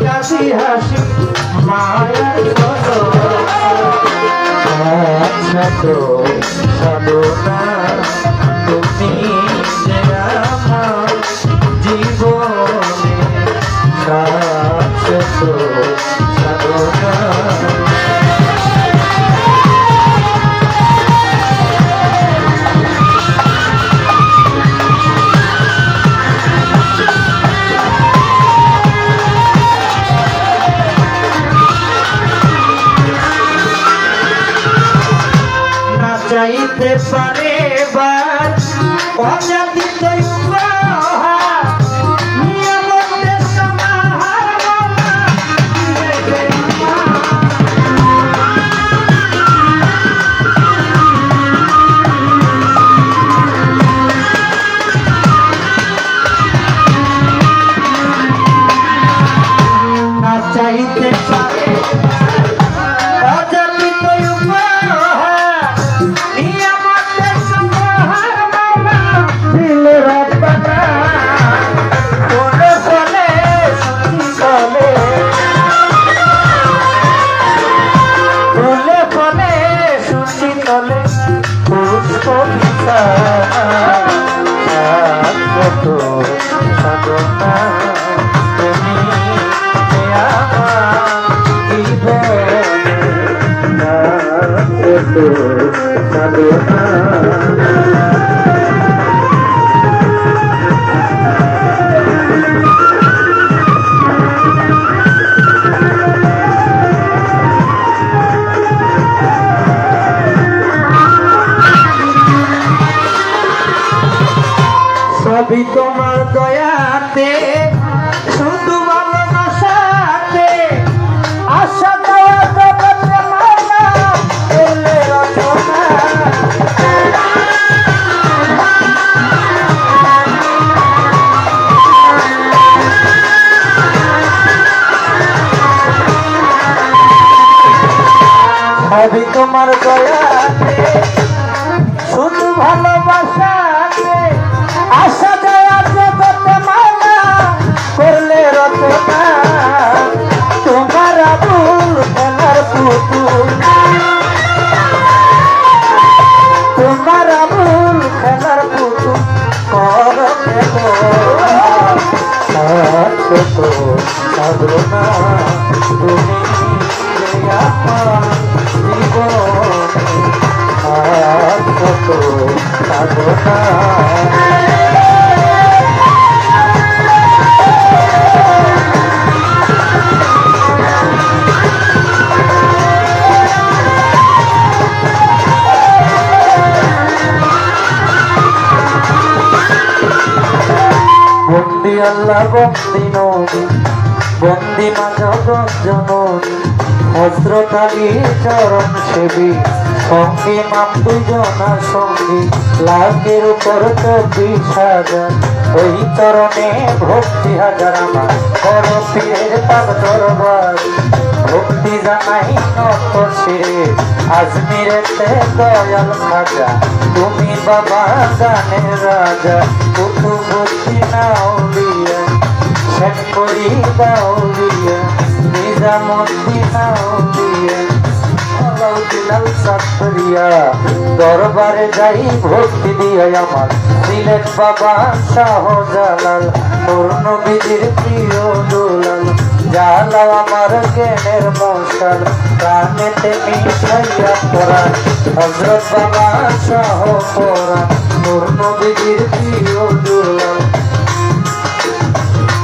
কাশি হাসি মায়ার তো সাধনা তুমি যে আমার জীবনে শাশ্বত সাধনা। চাইতে পারে বার অজাতিত উপহার নিয়মতে সমাহার না চাইতে পারে সবই তোমার দয়াতে শুধু ভালোবাসাতে আশা দেওয়া জগতে মালা এলে রচনা। সবই তোমার দয়াতে শুধু ভালোবাসাতে আশা দেয়া জগতে মালা করলে রচনা। তোমার আবুল খেলার পুতুল তোমার আবুল খেলার পুতুল কর সাধনা তুমি আমার জীবনে সাধনা। বন্দি আল্লাহ বন্দি নবী বন্দি মা জগৎ জননী হযরত আলী চরণ সেবী সঙ্গী মাম দুজনা সঙ্গী লাখের উপর 24,000 ওই চরণে ভক্তি হাজার আমার বড় পীরের পাক দরবার ভক্তি জানাই নত শিরে আজমিরেতে দয়াল খাজা তুমি বাবা গানের রাজা কুতুবুদ্দিন আউলিয়া শেখ ফরিদ আউলিয়া নিজামুদ্দিন আউলিয়া আলাউদ্দিন সাতরিয়া দরবারে যাই ভক্তি দিয়ে আমার সিলেট বাবা শাহজালাল নূর নবীজির প্রিয় দুলাল জালাল আমার জ্ঞানের মশাল প্রাণেতে মিশাইয়া পরাণ হযরত বাবা শাহ পরাণ নূর নবীজির প্রিয় দুলাল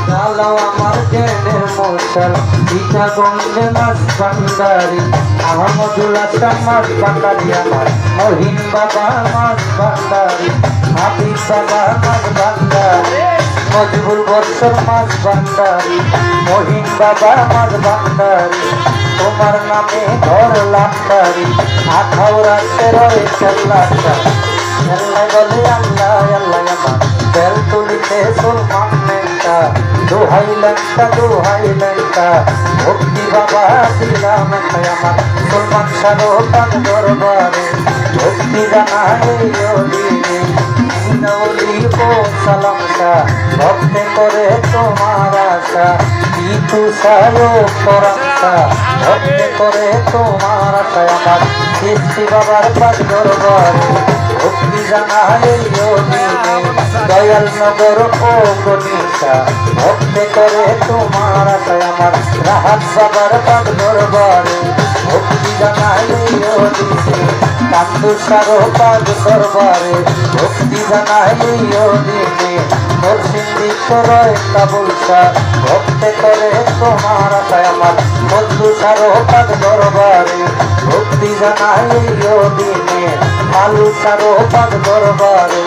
জালাল আমার জ্ঞানের মশাল ইটা গঙ্গে মাছ ভান্ডারি আহমদুল হাসান মাছ ভান্ডারি আমার মহিন বাবা মাছ ভান্ডারি হাবিব বাবা মাছ ভান্ডারি মজবুল বর্ষর মাছ ভান্ডারি মহিন বাবা মাছ ভান্ডারি তোমার নামে ঘর লান্ডারি আখাউড়া তেরোয় চেল্লাটা চেল্লাই বলে আল্লাহ আল্লাহ আমার বেল তুলিতে সুলমান নেতা দোহাই লেঙ্কা ভক্তি বাবা দিলাম আমার সুলমান শাহ পান দরবারে ভক্তি জানাই দিব সালাম শাহ ভক্তে করে তোমার আশা ইতু সায়ো পরাশা ভক্তে করে তোমার আশা আমার সৃষ্টি বাবার পাদ দরবারে ভক্তি জানাই দয়াল নগর ও গণিসা ভক্তে করে তোমার আশা আমার রাহাত বাবার পাদ দরবারে ভক্তি জানাই কান্দু সারো পাদ দরবারে ভক্তি জানাই দিনে নরসিংদী করয় কাবুলসা ভক্তে করে তোমার আশায় আমার বন্ধু সারো পাদ দরবারে ভক্তি জানাই দিনে মালু সারো পাদ দরবারে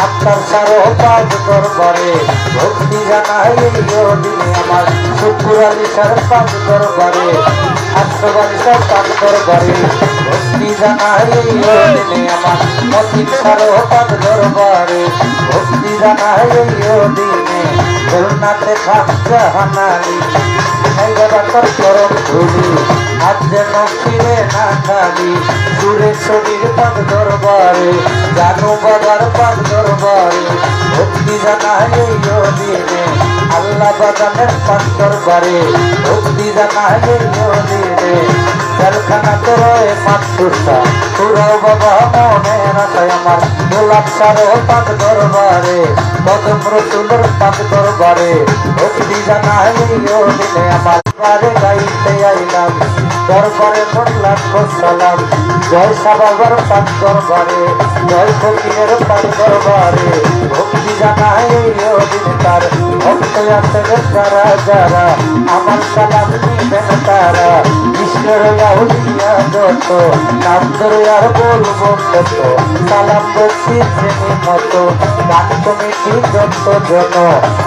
আক্তার সারো পাদ দরবারে ভক্তি জানাই দিনে আমার শুকুর আলী সার পাদ দরবারে আশরাফ আলী সার পাদ দরবারে ভক্তি জানাই দিনে আমার মতিন সারো পাদ দরবারে ভক্তি জানাই দিনে করুণাতে খাপ জাহানালি তোর চরণ ধুলি আজ যেন ফিরে না খালি সুরে শরীর পাদ দরবারে জানু বাবার পাদ দরবারে ভক্তি জানাই দিনে আল্লাহ বাগানের পাদ দরবারে ভক্তি জানাই দিনে জলখানা তোর মাতৃষা তোরাও বাবা মনের আশায় আমার গোলাপ সারো পাদ দরবারে কদম রসুলের পাদ দরবারে ভক্তি জানাই দিনে আমার বারে গাইতে আইলাম দরবারে করলাম সালাম জয় সাবাবার পাদ দরবারে জয় ফকিরের পাদ দরবারে ভক্তি জানাই দিনে তার ভক্ত আছে যারা যারা আমার সালাম নিবেন তারা কৃষ্ণের গাউলিয়া যত নাম ধরে আর বলবো কত সালাম বলছি শ্রেণী মতো গান কমিটি যত জন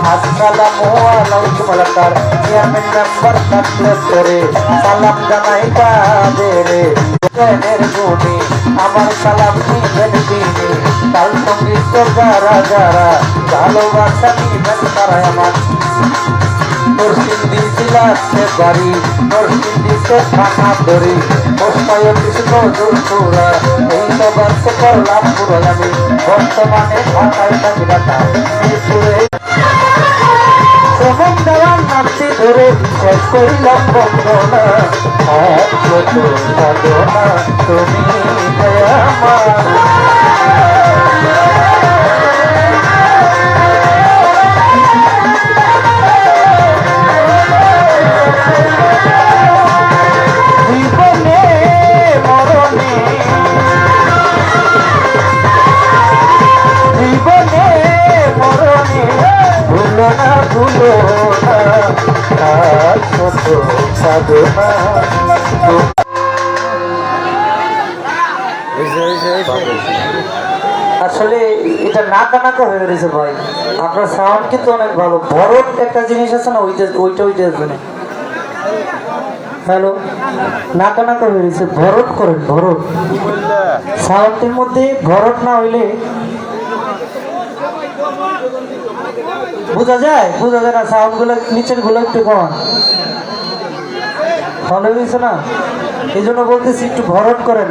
আসসালামু আলাইকুম আলাকার চেয়ারম্যান মেম্বার থাকলে করে সালাম জানাই তাদের জ্ঞানের গুণী আমার সালাম নিবেন দিনে তাল সঙ্গীত যারা যারা ভালোবাসা নিবেন তারা আমার নরসিংদী জেলাতে বাড়ি নরসিংদীতে থানা ধরি পোস্টায় কৃষ্ণ জোরপুরা এই সবার সে করলাম পুরো আমি বর্তমানে ঢাকায় থাকি ঢাকা শ্রমণ দেওয়ার নামটি ধরে শেষ করিলাম বন্দনা সাধনা তুমি আমার আসলে এটা নাকা নাকা হয়ে গেছে ভাই আপনার সাউন্ড কিন্তু অনেক ভালো ভরট একটা জিনিস আছে না ওইটা আসবে না হ্যালো নাকা নাকা হয়ে গেছে ভরট করেন ভরট সাউন্ডের মধ্যে ভরট না হইলে বোঝা যায় না সাউন্ড গুলো নিচের গুলো একটু কমান ভালো হয়েছে না এই জন্য বলতেছি একটু ভরট করেন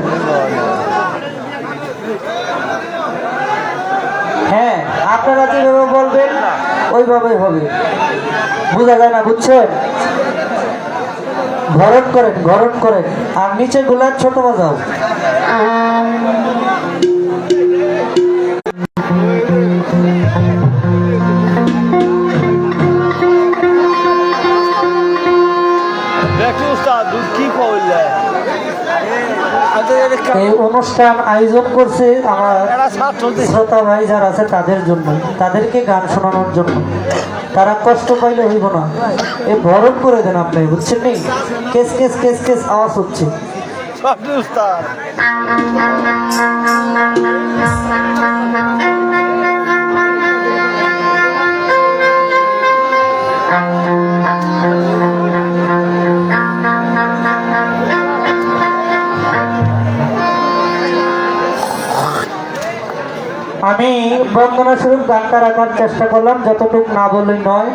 হ্যাঁ আপনারা যেভাবে বলবেন ওইভাবেই হবে বোঝা যায় না বুঝছেন ভরট করেন আর নিচে গুলা ছোট বাজাও এই অনুষ্ঠান আয়োজন করছে আমার শ্রোতা ভাই যারা আছে তাদের জন্য তাদেরকে গান শোনানোর জন্য তারা কষ্ট পাইলে হইব না এ ভরণ করে দেন আপনি বুঝছেন নি কেস কেস কেস কেস আওয়াজ হচ্ছে আমি বন্দনা স্বরূপ গানটা রাখার চেষ্টা করলাম যতটুকু না বললেই নয়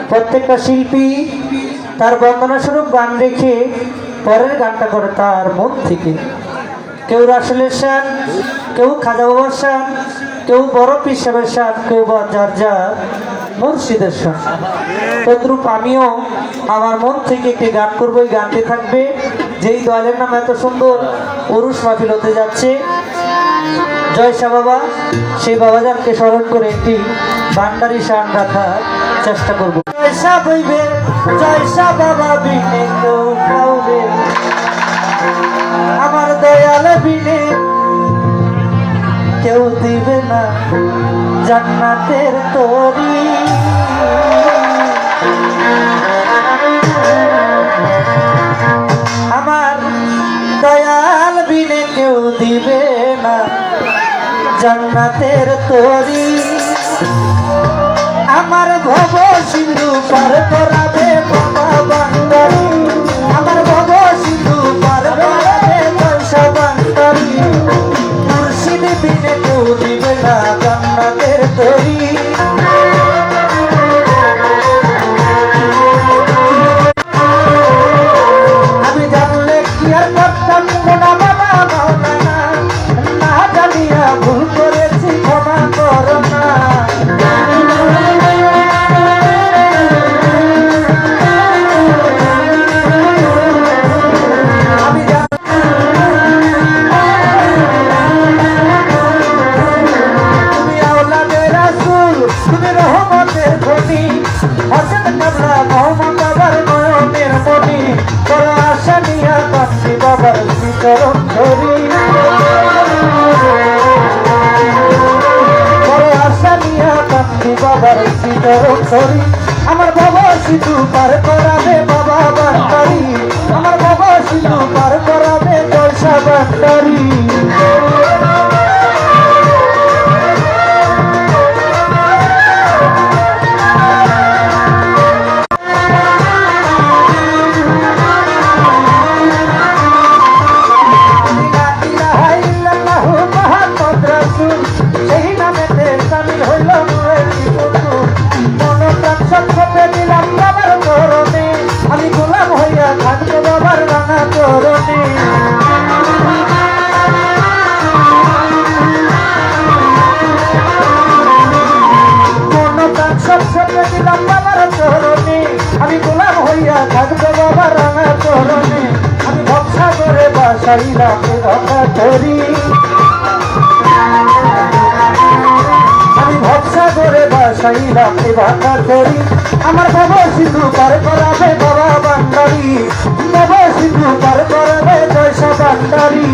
প্রত্যেকটা শিল্পী তার বন্দনা স্বরূপ গান রেখে পরের গানটা করে তার মন থেকে কেউ রাসেলের শান কেউ খাজা বাবার শান কেউ বড় পীর সাহেবের শান, কেউ বা যার যার মুর্শিদের শান। তদ্রূপ আমিও আমার মন থেকে একটি গান করবো। এই গানটি থাকবে যেই দয়ালের নাম এত সুন্দর উরুস মাহফিল হতে যাচ্ছে জয়সা বাবা, সেই বাবাজানকে স্মরণ করে একটি ভান্ডারি শান রাখার চেষ্টা করব। জয়সা বইবে জয়সা বাবা বিনে কেউ কাউরে, আমার দয়াল বিনে কেউ দিবে না জান্নাতের তরি। আমার দয়াল বিনে কেউ দিবে না জান্নাতের তরি। আমার ভব সিন্ধু পার করাবে বাবা ভান্ডারি, আমার ভব সিন্ধু পার করাবে পয়সা ভান্ডারি। মুর্শিদ বিনে কেউ দিবে না জান্নাতের তরি। আমি জানলে কি আর করতাম না বাবা মাওলানা, না জানিয়া ভুল করেছি ক্ষমা করো না। আমার বাবা সিধু পার করাবে বাবা ভান্ডারি, আমার বাবা সিধু পার করাবে জয়সা ভান্ডারি। আমি গোলাম হইয়া থাকবো বাবার রাঙা চরণে। সবসময় দিলাম বাবার চরণে, আমি গোলাম হইয়া থাকবো বাবার রাঙা চরণে। আমি ভরসা করে বাসাইলাম রাঙা তরি, আমি ভরসা করে বাসাইলাম ভাঙা তরি। আমার বাবা সিন্ধু পার করাবে বাবা ভান্ডারি, বাবা সিন্ধু পার করাবে জয়সা ভান্ডারি।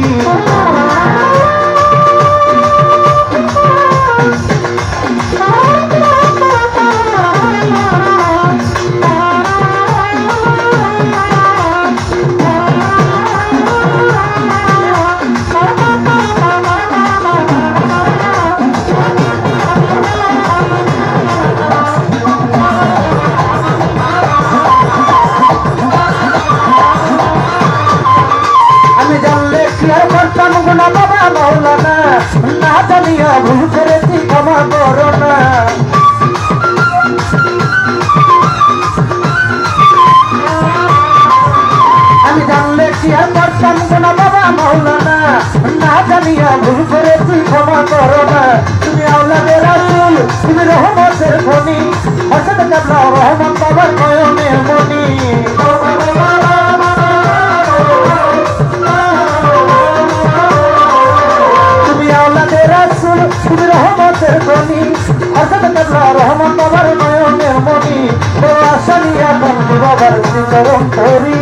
বাবা মাওলানা, না জানিয়া ভুল করেছি ক্ষমা করো না। আমি জানলে কি আর করতাম না বাবা মাওলানা, না জানিয়া ভুল করেছি ক্ষমা করো না। তুমি আওলাদের রাসূল, তুমি রহমতের খনি, হযরত কাবলা রহমান বাবার নয়নের মনি। তুমি রহমতের খনি, হযরত কাবলা রহমান বাবার নয়নের মনি। বড় আশা নিয়া বন্ধু বাবার শ্রীচরণ ধরি,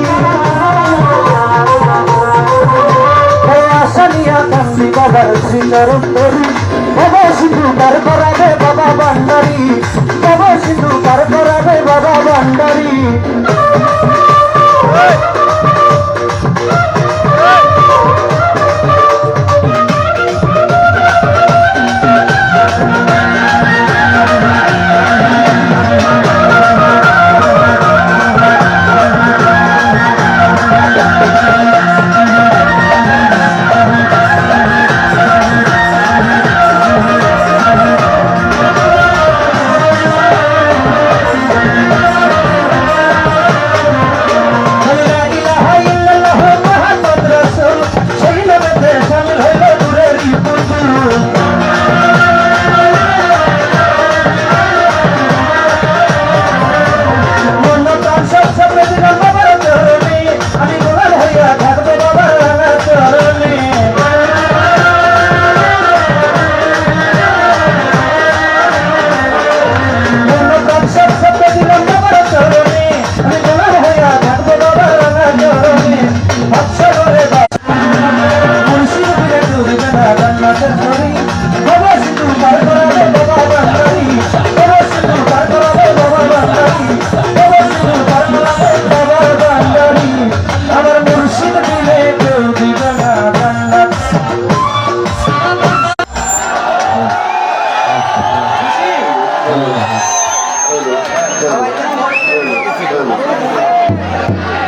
বড় আশা নিয়া বন্ধু বাবার শ্রীচরণ ধরি। বাবা সিন্ধু পার করাবে বাবা ভান্ডারি, বাবা সিন্ধু পার করাবে বাবা ভান্ডারি।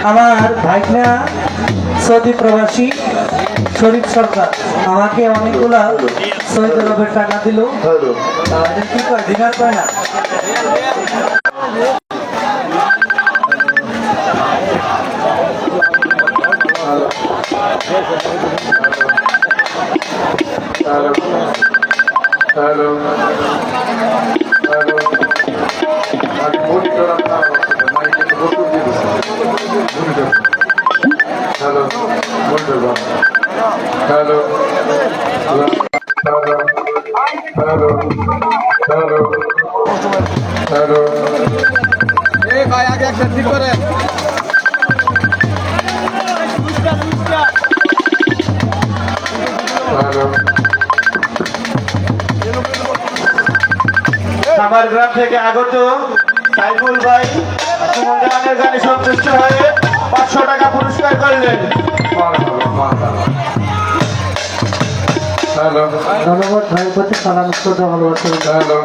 আমার ভাইনা সৌদি প্রবাসী শরীফ সরকার আমাকে অনেকগুলা সৌদি আরবের টাকা দিল। এটা কি কয় দিনার কয় না? হ্যালো হ্যালো আমি মনিটর আপনার মাইকে বসে দিয়ে monitor hello monitor hello hello hello hello hello এই ভাই আগে একটা ঠিক করে হ্যালো আমার গ্রাম থেকে আগত সাইফুল ভাই সুমন গানের গানে সন্তুষ্ট হয়ে 500 টাকা পুরস্কার করলেন। হ্যালো ধন্যবাদ ভাইয়ের প্রতি সালাম শ্রদ্ধা ভালোবাসা। হ্যালো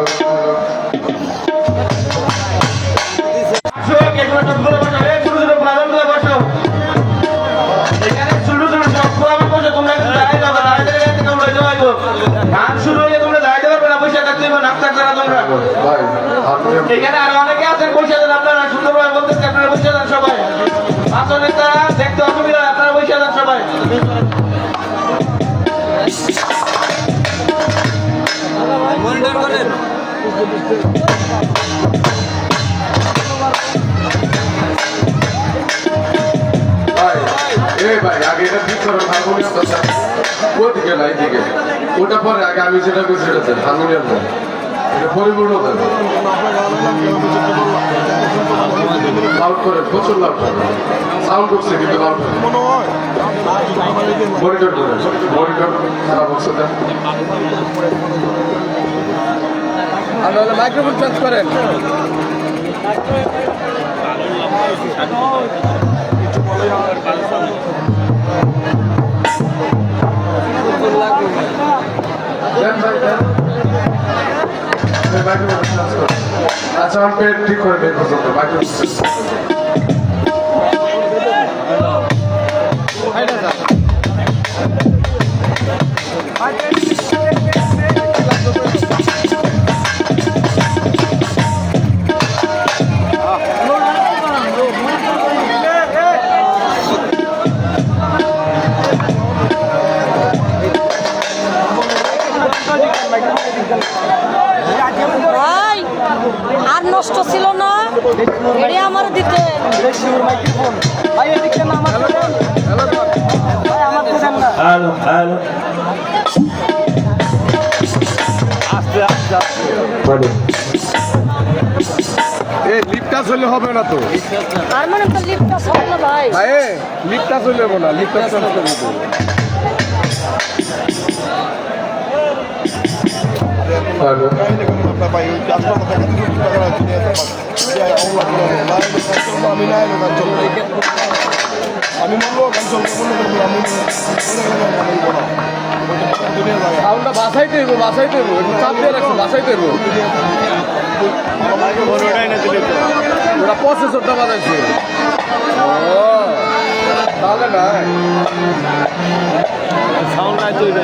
গান শুরু হলে তোমরা দাঁড়াইতে পারবে না, পয়সা থাকতে হবে, নাম থাকবে না তোমরা। ভাই হারমোনিয়াম এখানে আরো অনেকে আছেন, পয়সা দেন আপনারা, সুন্দরভাবে বলতেছেন আপনারা পয়সা দেন সবাই। আসলে তারা দেখতে অসুবিধা হয়, আপনারা পয়সা দেন সবাই। ভাই এ ভাই আগে এটা ঠিক করো হারমোনিয়াম তো ওদিকে না এইদিকে ওটা পরে আগে আমি যেটা করছি সেটা দেন হারমোনিয়াম দেন এটা পরিপূর্ণ দেন লাউড করে প্রচুর লাউড করে সাউন্ড করছে কিন্তু লাউড করে মনিটর করে মনিটর খারাপ হচ্ছে দেন আর নাহলে মাইক্রোফোন চেঞ্জ করেন দেন ভাই দেন মাইক্রোফোন চেঞ্জ করে আচ্ছা আমি পেট ঠিক করে বের পর্যন্ত মাইক্রোফোন ভাই আর নষ্ট ছিল না, এড়ে আমার দিতে হ্যালো হ্যালো এই লিফটটা চলে হবে না তো আর মানে তো লিফটটা সব না ভাই। ভাই লিফটটা চলে হবে না লিফটটা চলে হবে হ্যালো আমি বলবো গান চলবো সাউন্ডটা বাসাইতে হইব বাসাইতে হইব একটু চাপ দিয়ে রাখছে বাসাইতে হইব ওরা প্রসেসরটা বাজাইছে ও তাহলে নাই সাউন্ড নাই চলবে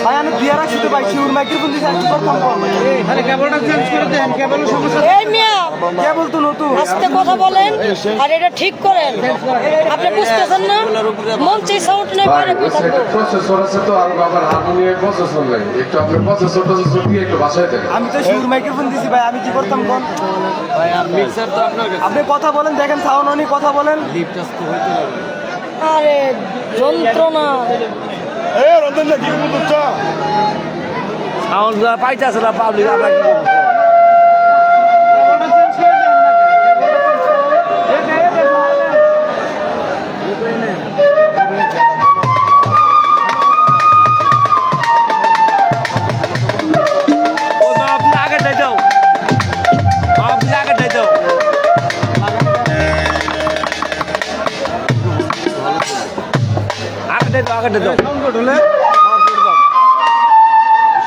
ভাই আমি দিয়ে রাখছি তো ভাই শিউর মাইক্রোফোন দিয়ে কি করতাম তাহলে কেবলটা চেঞ্জ করে দেন, কেবলের সমস্যা। এই মিয়া কেবল তো নতুন আস্তে কথা বলেন আর এটা ঠিক করেন। আপনি বুঝতেছেন না, মঞ্চে সাউন্ড নেই, বাইরে কথা বলবো। প্রসেসর আছে তো আর বাবার হারমোনিয়াম প্রসেসর নাই একটু আপনি প্রসেসর টসেসর দিয়ে একটু বাসায় দেন আমি তো শিউর মাইক্রোফোন দিছি ভাই আমি কি করতাম কোন মিক্সার তো আপনার আপনি কথা বলেন দেখেন সাউন্ড অনেক কথা বলেন আরে যন্ত্রণা। এ রতন কি বুঝছ সাউন্ড পাইতেছে না পাবলিক আমরা কি করবো? ও মা, আপনি আগে যাই যাও মা, আপনি আগে যাই যাও আগে যাই যাও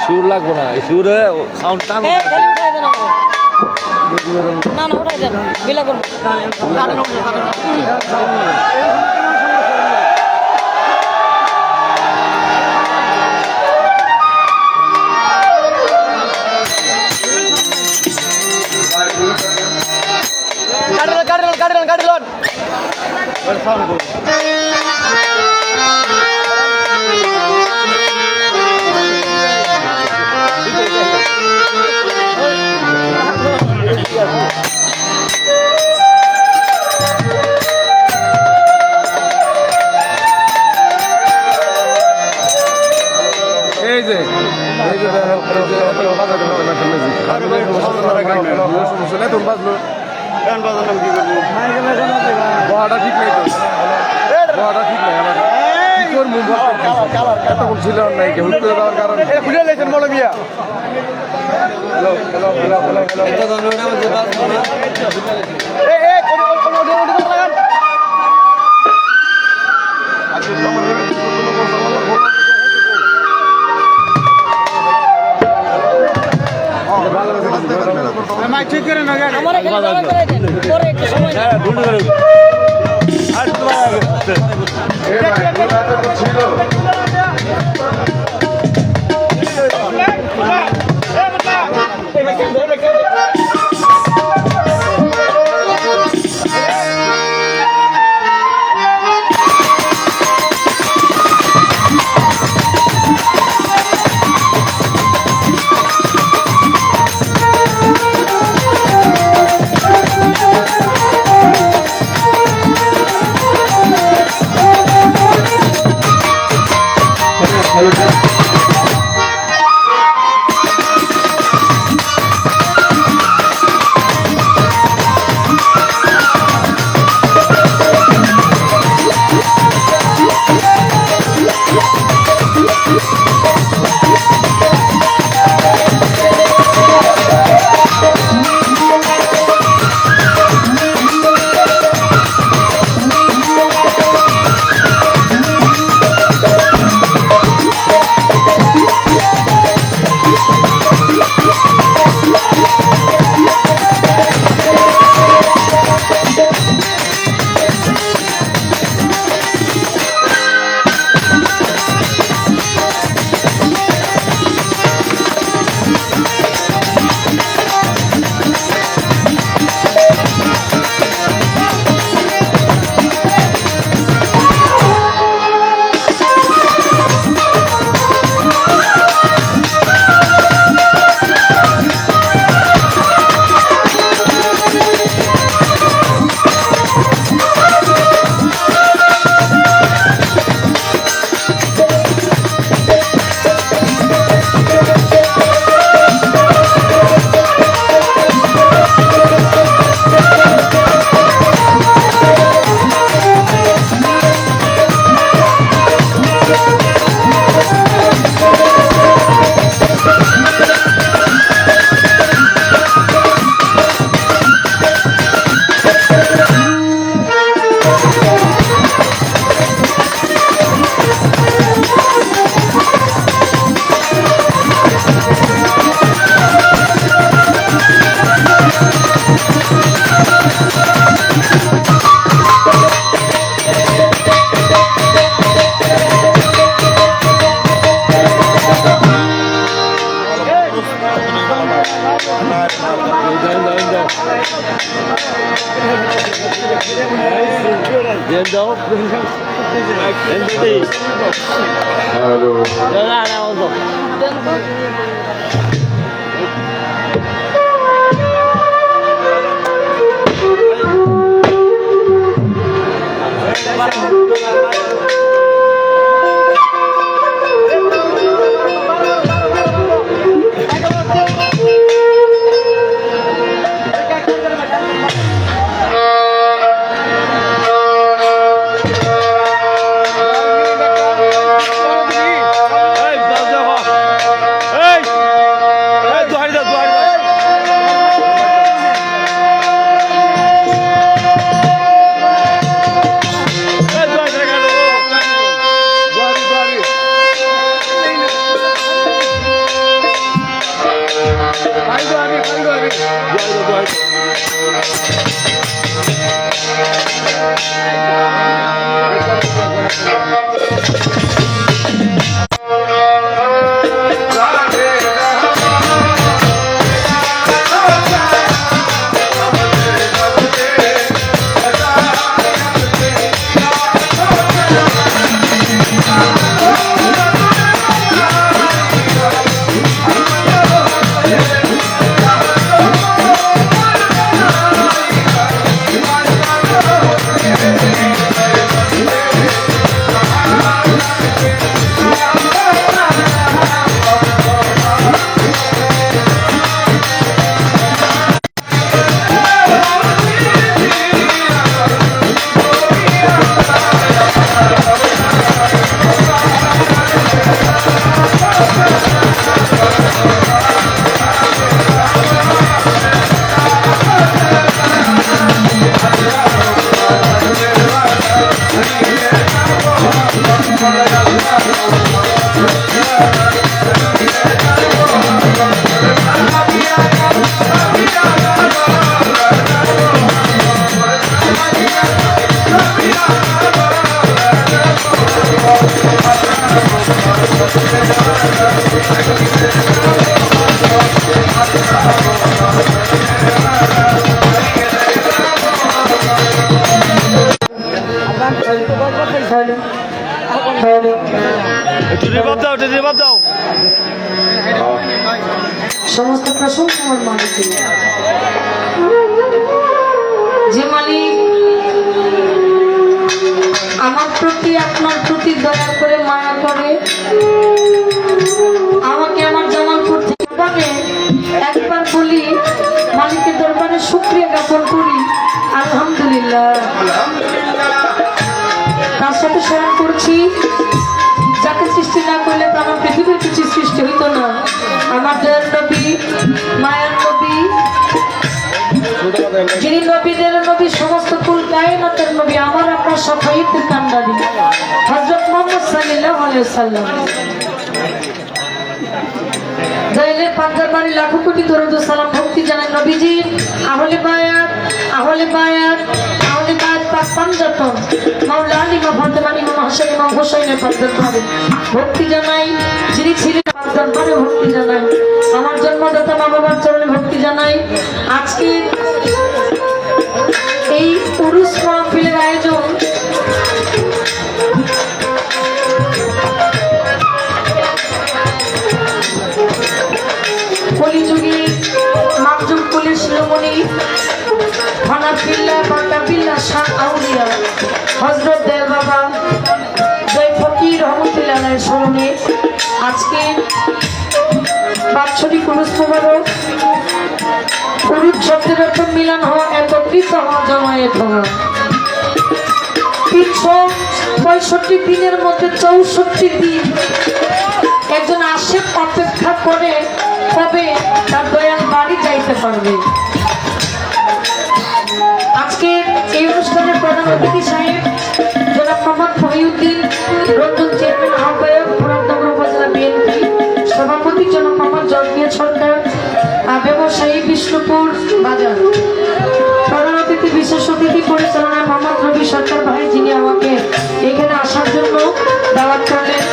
শিউর লাগবো না শিউরে সাউন্ড টান এই খালি উঠাই দেন আমাকে। না না উঠাই দেন বিলা করবো এই যে বড়টা ঠিক নাই তো বড়টা ঠিক নাই আমার কি করবো এতক্ষণ ছিল নাই কেউ করে দেওয়ার কারণে খুলে লেছেন বলো মিয়া আমার এখানে দাঁড়া করে দেন পরে একটু সময় দেন। এ ভাই ওটা তো ছিল হ্যালো হ্যালো হ্যালো সমস্ত প্রশংসা আমার মালিকের। যে মালিক আমার প্রতি আপনার প্রতি দয়া করে মায়া করে আমাকে আমার জামালপুর থেকে পাবে, একবার বলি মালিকের দরবারে শুকরিয়া জ্ঞাপন করি আলহামদুলিল্লাহ। তার সাথে স্মরণ করছি যাকে সৃষ্টি না করলে তো আমার পৃথিবীর কিছু সৃষ্টি হইতো না। আমার দয়ার নবী, মায়ার নবী, যিনি নবীদের নবী, সমস্ত কুল কায়নাতের নবী, আমার আপনার সফাইতের কান্ডারি হযরত মুহাম্মদ সাল্লাল্লাহু আলাইহি ওয়াসাল্লাম। দয়ালের পাঁচবার বাড়ি লাখো কোটি দরুদ ও সালাম ভক্তি জানাই নবীজি, আহলে বায়াত, আহলে বায়াত, আহলে বায়াত পাক পাঞ্জাতন মাওলা আলী মা ফাতেমা ইমাম হাসান ইমাম হোসেনের পাঁচবার বাড়ি ভক্তি জানাই, যিনি ছিলেন পাঁচবার বাড়ি ভক্তি জানাই, আমার জন্মদাতা মা বাবার চরণে ভক্তি জানাই। আজকে এই উরুস মাহফিলের আয়োজন কলিযুগে মাকজুম কুলের শিরোমণি হানাফিল্লাহ বাকাবিল্লাহ শাহ আউলিয়া হযরত দেল বাবা জয় ফকির রহমতুল্লাহ আলাইহির স্মরণে আজকে বাৎসরিক উরুস মোবারক। উরুস শব্দের অর্থ মিলন হওয়া, একত্রিত হওয়া, জমায়েত হওয়া। 365 দিনের মধ্যে 64 দিন একজন আসে অপেক্ষা করে কবে তার দয়াল বাড়ি যাইতে পারবে। আজকে এই অনুষ্ঠানের প্রধান অতিথি সাহেব জনাব মোহাম্মদ মহিউদ্দিন রঞ্জন, চেয়ারম্যান আহ্বায়ক মুরাদনগর উপজেলা বিএনপি, সভাপতি জনাব মোহাম্মদ জগমিয়া সরকার, ব্যবসায়ী বিষ্ণুপুর বাজার। প্রধান অতিথি বিশেষ অতিথি পরিচালনায় মোহাম্মদ রবি সরকার ভাই, যিনি আমাকে এখানে আসার জন্য দাওয়াত করলেন।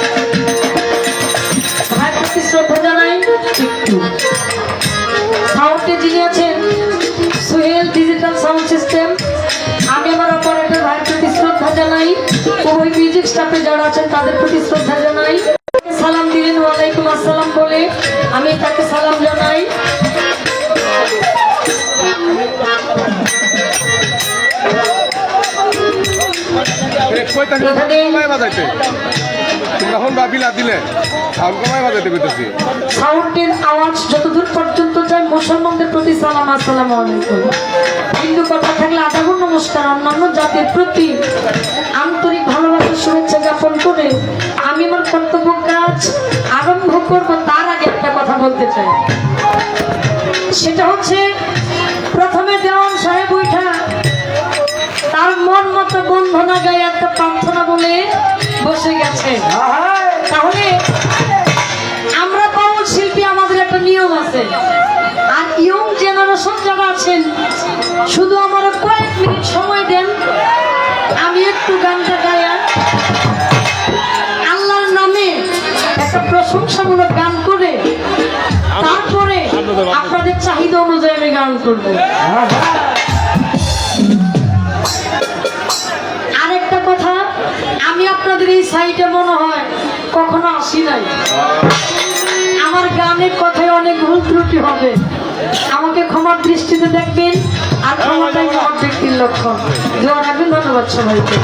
ভাই প্রতি শ্রদ্ধা জানাই। সাউন্ডে যিনি আছেন সোহেল ডিজিটাল সাউন্ড সিস্টেম, আমি আমার অপারেটর ভাইয়ের প্রতি শ্রদ্ধা জানাই। ওই মিউজিক স্টাফে যারা আছেন তাদের প্রতি শ্রদ্ধা জানাই। সালাম দিলেন ওয়ালাইকুম আসসালাম বলে, আমি তাকে সালাম জানাই। সাউন্ডের আওয়াজ যতদূর পর্যন্ত যায় মুসলমানদের প্রতি সালাম, আসসালামু আলাইকুম। হিন্দু কথা থাকলে আদাব নমস্কার। অন্যান্য জাতির প্রতি আন্তরিক ভালোবাসা শুভেচ্ছা জ্ঞাপন করে আমি আমার কর্তব্য কাজ আরম্ভ করব। তার আগে একটা কথা বলতে চাই, সেটা হচ্ছে প্রথমে দেওয়ান সাহেব উঠা তার মন মতো বন্ধনা গায়ে একটা প্রার্থনা বলে বসে গেছে। তাহলে আমরা বাউল শিল্পী, আমাদের একটা নিয়ম আছে। আর ইয়ং জেনারেশন যারা আছেন, শুধু আমার কয়েক মিনিট সময় দেন, আমি একটু গানটা গায়া আল্লাহর নামে একটা প্রশংসামূলক গান করে তারপরে আপনাদের চাহিদা অনুযায়ী আমি গান করবো। আরেকটা কথা, আমি আপনাদের এই সাইডে মনে হয় কখনো আসি নাই। আমার গানের কথায় অনেক ভুল ত্রুটি হবে, আমাকে ক্ষমার দৃষ্টিতে দেখবেন। আর ক্ষমাটাই আমার ব্যক্তির লক্ষণ। দোয়া রাখবেন। ধন্যবাদ সবাইকে।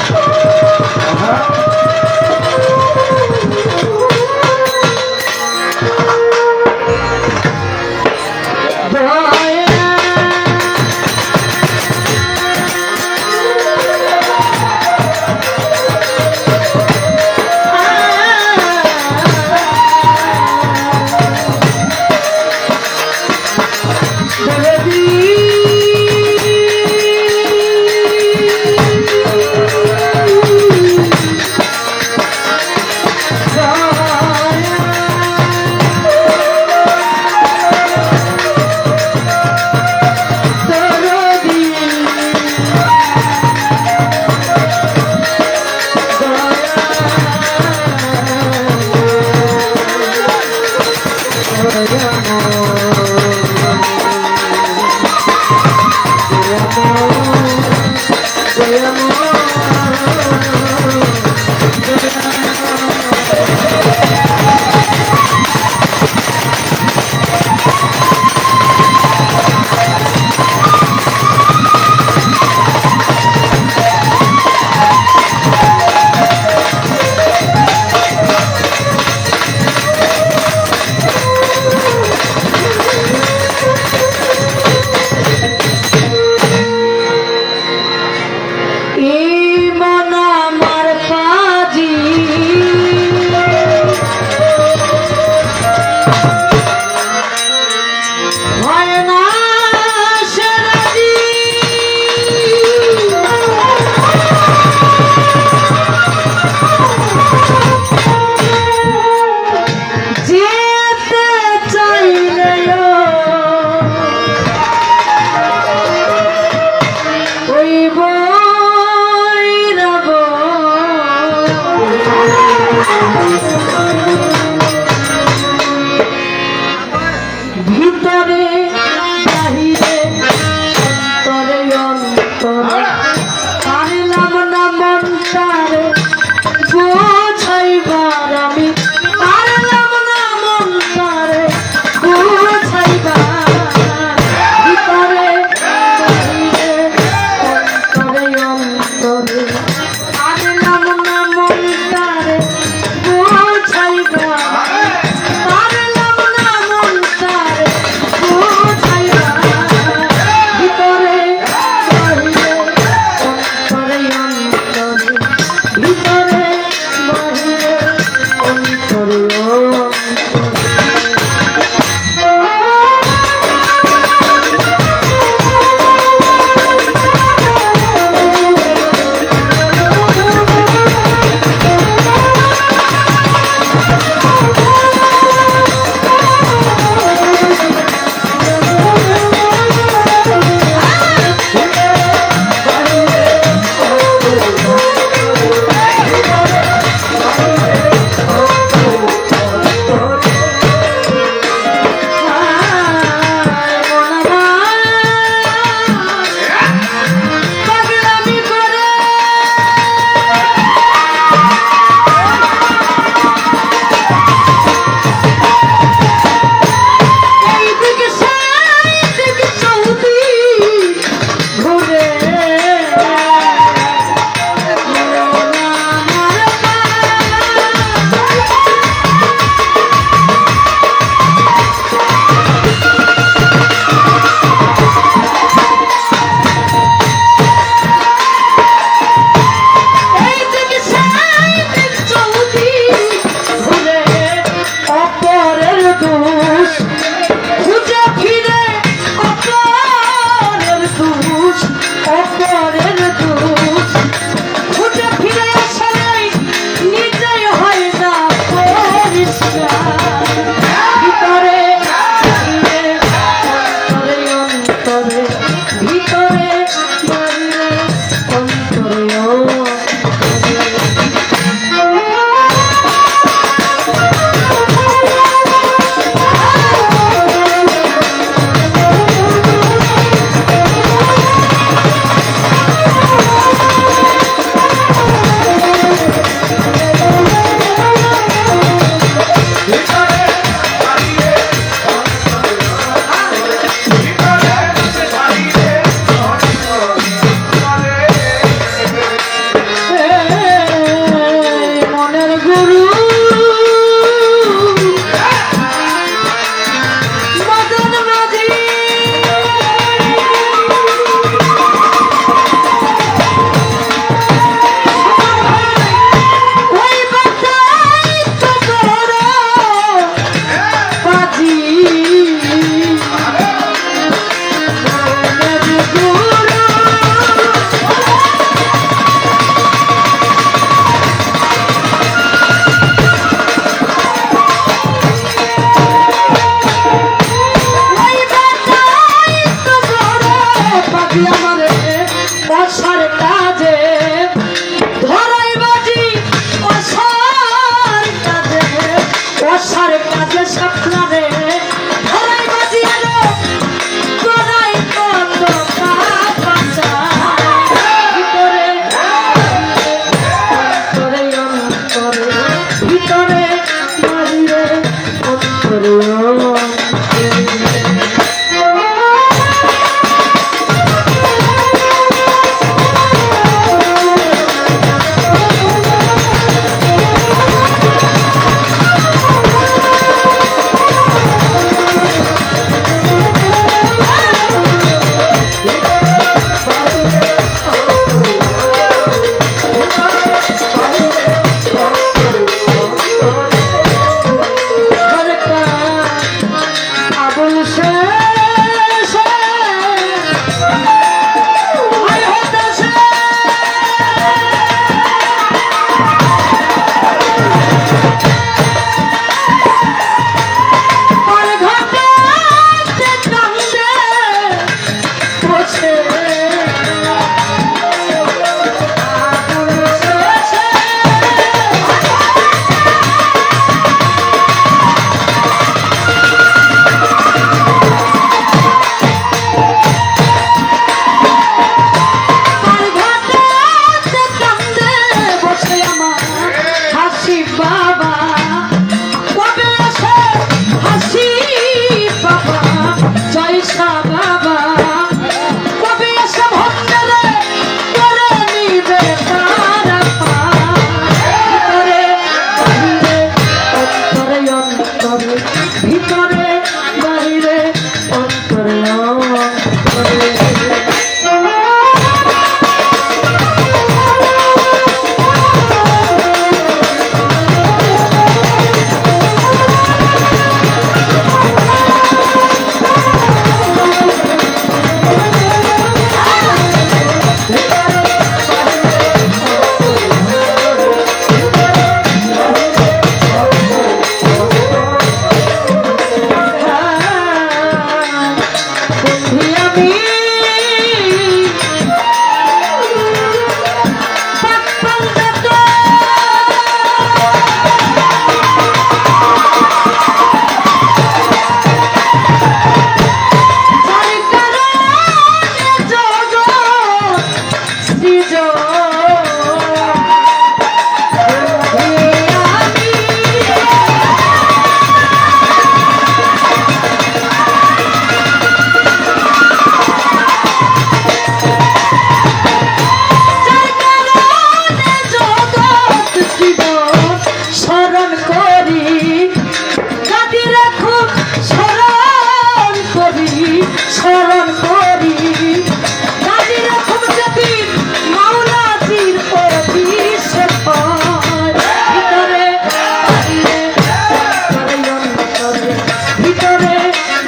ভিতরে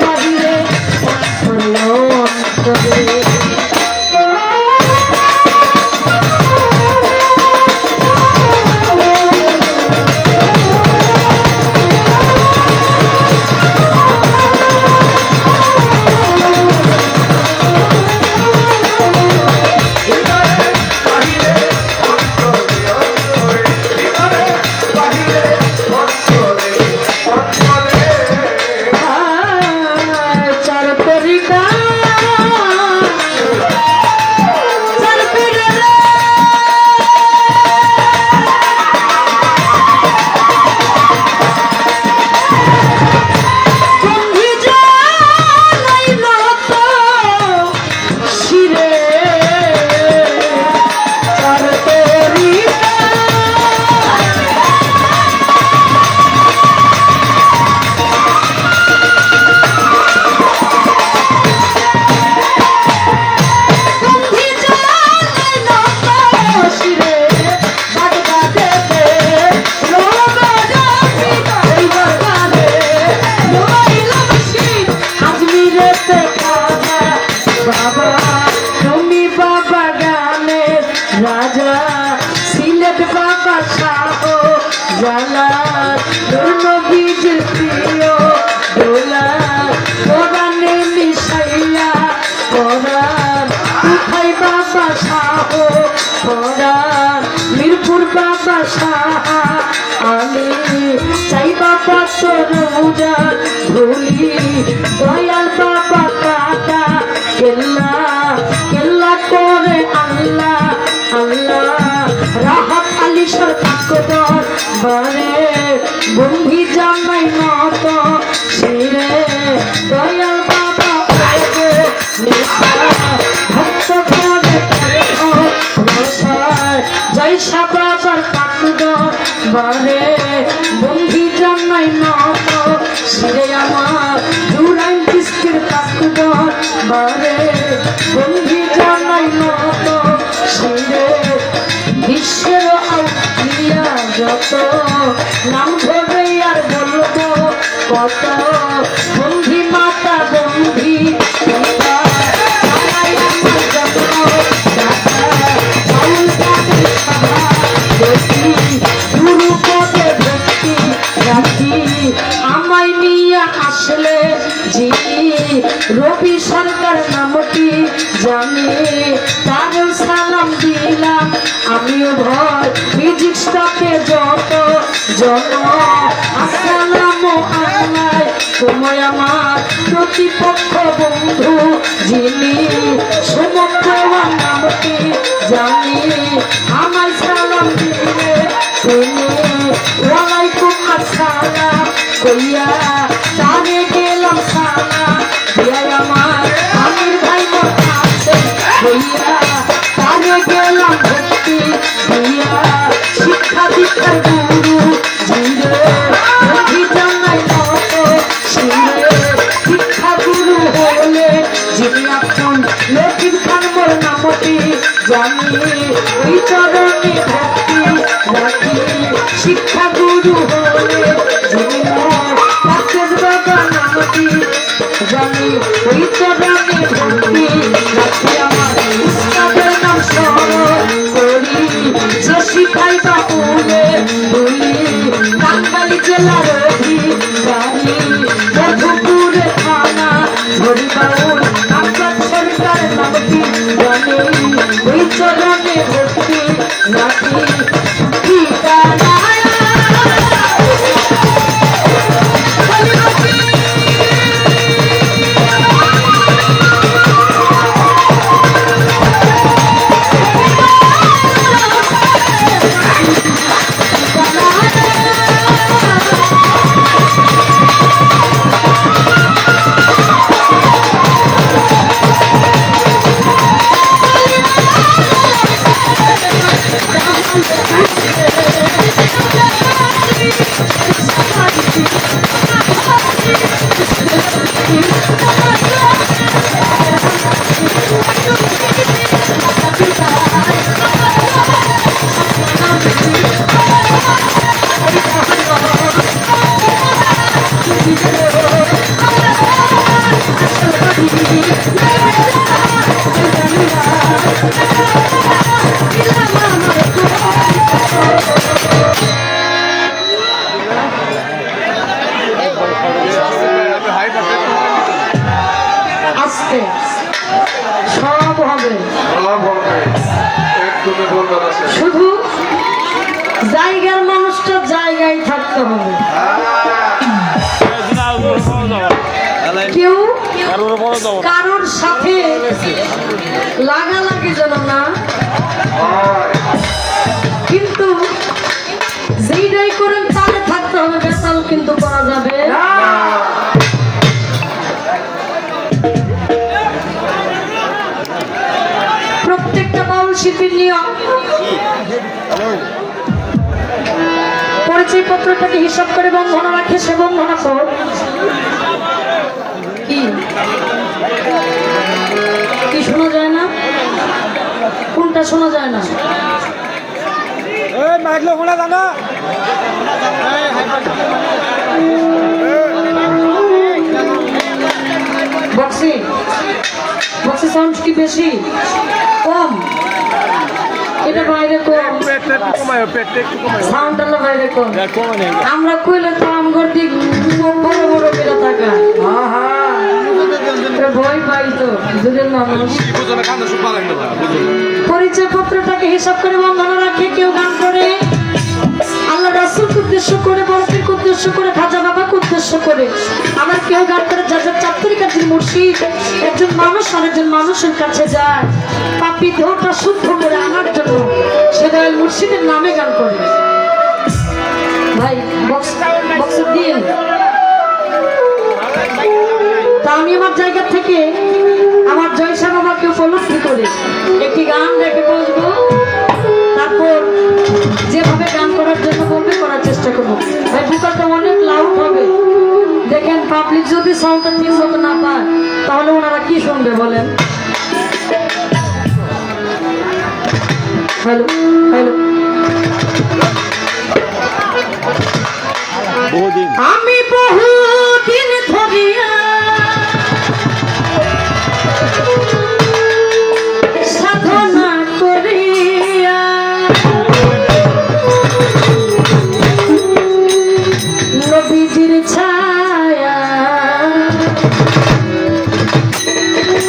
বাহিরে অন্তরে চার তরিকা চার পীরে বন্ধি জানাইল তো শিরে চার তরিকা বন্ধি জানাইল তো শিরে বাগদাদেতে লোবাগাছি বাগদাদে লোইলামশি আজমিরেতে খাজা বাবা তুমি বাবা গানের রাজা সিলেট বাবা শাহ জালাল নবীজির প্রিয় দোলা কোরআনে মিশাইয়া কোরআন উঠাই বাবা শাহ কোরআন মিরপুর বাবা শাহ আমি চাই বাবা তোর রোজা ধুলি দয়াল বাবা কাটা কেল্লা কেল্লা করে আল্লাহ আল্লাহ রাহাত আলী সরকার বারে বন্ধি জামাই নত শিরে দয়াল বাবা ওগো নেতা ভক্ত করে রসায় জয় বাবার কাকুদ বারে বন্ধি জামাই নত শিরে আমার জুরাইন কিস্তির কাকুদ বারে বন্ধি জামাই নত শিরে বিশ্বের আউলিয়া যত নাম ধরে আর বলবো কত বন্ধি মাতা বন্ধি পিতা তারাই আমার জন্ম দাতা বাউল গানের সভা দেখি গুরু পদে ভক্তি রাখি আমায় নিয়ে আসলে যিনি রবি সরকার নামটি জানি তার সালাম দিলাম আমিও ভয় মিউজিক স্টকে যত জন আসসালামু আলাইকুম তোমায় আমার প্রতিপক্ষ বন্ধু যিনি সমুদ্রওয়ান নামটি জানি আমায় সালাম দিলে তুমি ওয়ালাইকুম আসসালাম কইয়া তারে গেলাম সালাম দিয়া আমার আমির ভাই মোটা আছে কইয়া তারে গেলাম ভক্তি দিয়া শিক্ষা দীক্ষার গুরু জিরে ভক্তি জানাই নত শিরে শিক্ষা গুরু হলে যিনি আপন লক্ষ্মীর খান মোর নামটি জানি ওই চরণে ভক্তি রাখি শিক্ষা গুরু হলে যিনি মোর পাশের বাবা নামটি জানি ওই চরণে ভক্তি রাখি আমার উস্তাদের নাম স্মরণ করি যে শিখাই বাবুরে বলি টাঙ্গাইল জেলার অধিকারী মধুপুরে থানা হরিবাউল আকাশ সরকার নামটি জানি ওই চরণে ভক্তি রাখি ঠিকানা Thank you. আস্তে সব হবে। সব হবে একদমই বলবার আছে শুধু জায়গার মানুষটা জায়গায় থাকতে হবে। কেউ কারোর সাথে লাগালাগি যেন না, কিন্তু যেইটাই করেন তাহলে থাকতে হবে, বেতাল কিন্তু করা যাবে না। প্রত্যেকটা বাউল শিল্পীর নিয়ম পরিচয় পত্রটাকে হিসাব করে বন্ধনা রাখে, সে বন্ধনা কর কি কি শোনা যায় না, কোনটা শোনা যায় না? বক্সি বক্সি সাউন্ড কি বেশি কম? এটা বাইরে কম, সাউন্ড হলো বাইরে কম। আমরা কইলে তো আমগর দিক বড় বড় বেড়া থাকা ভয় পাই তো দুজন মানুষ। পরিচয় পত্রটাকে হিসাব করে বন্ধনা রাখে, কেউ গান করে আল্লাহ রাসূলকে উদ্দেশ্য করে, বড়কে উদ্দেশ্য করে, খাজা বাবাকে উদ্দেশ্য করে, আবার কেউ গান করে যার চাপ্তরি কাছে মুর্শিদ। একজন মানুষ আরেকজন মানুষের কাছে যায় পাপী দেহটা শুদ্ধ করে আনার জন্য, সে দয়াল মুর্শিদের নামে গান করে। ভাই বক্স দিন। তা আমি আমার জায়গা থেকে আমার জয়সা বাবাকে উপলব্ধি করে একটি গান রেখে বসবো, তারপর যেভাবে গান করার জন্য বলবে করার চেষ্টা করবো। ভাই বুকালটা অনেক লাউড হবে, দেখেন পাবলিক যদি সাউন্ডটা ঠিক মতো না পায় তাহলে ওনারা কি শুনবে বলেন? হ্যালো হ্যালো, আমি বহুদিন ধরিয়া সাধনা করিয়া নবীজির ছায়া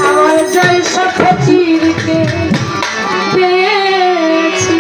আমার জয় সখীরকে পেয়েছি।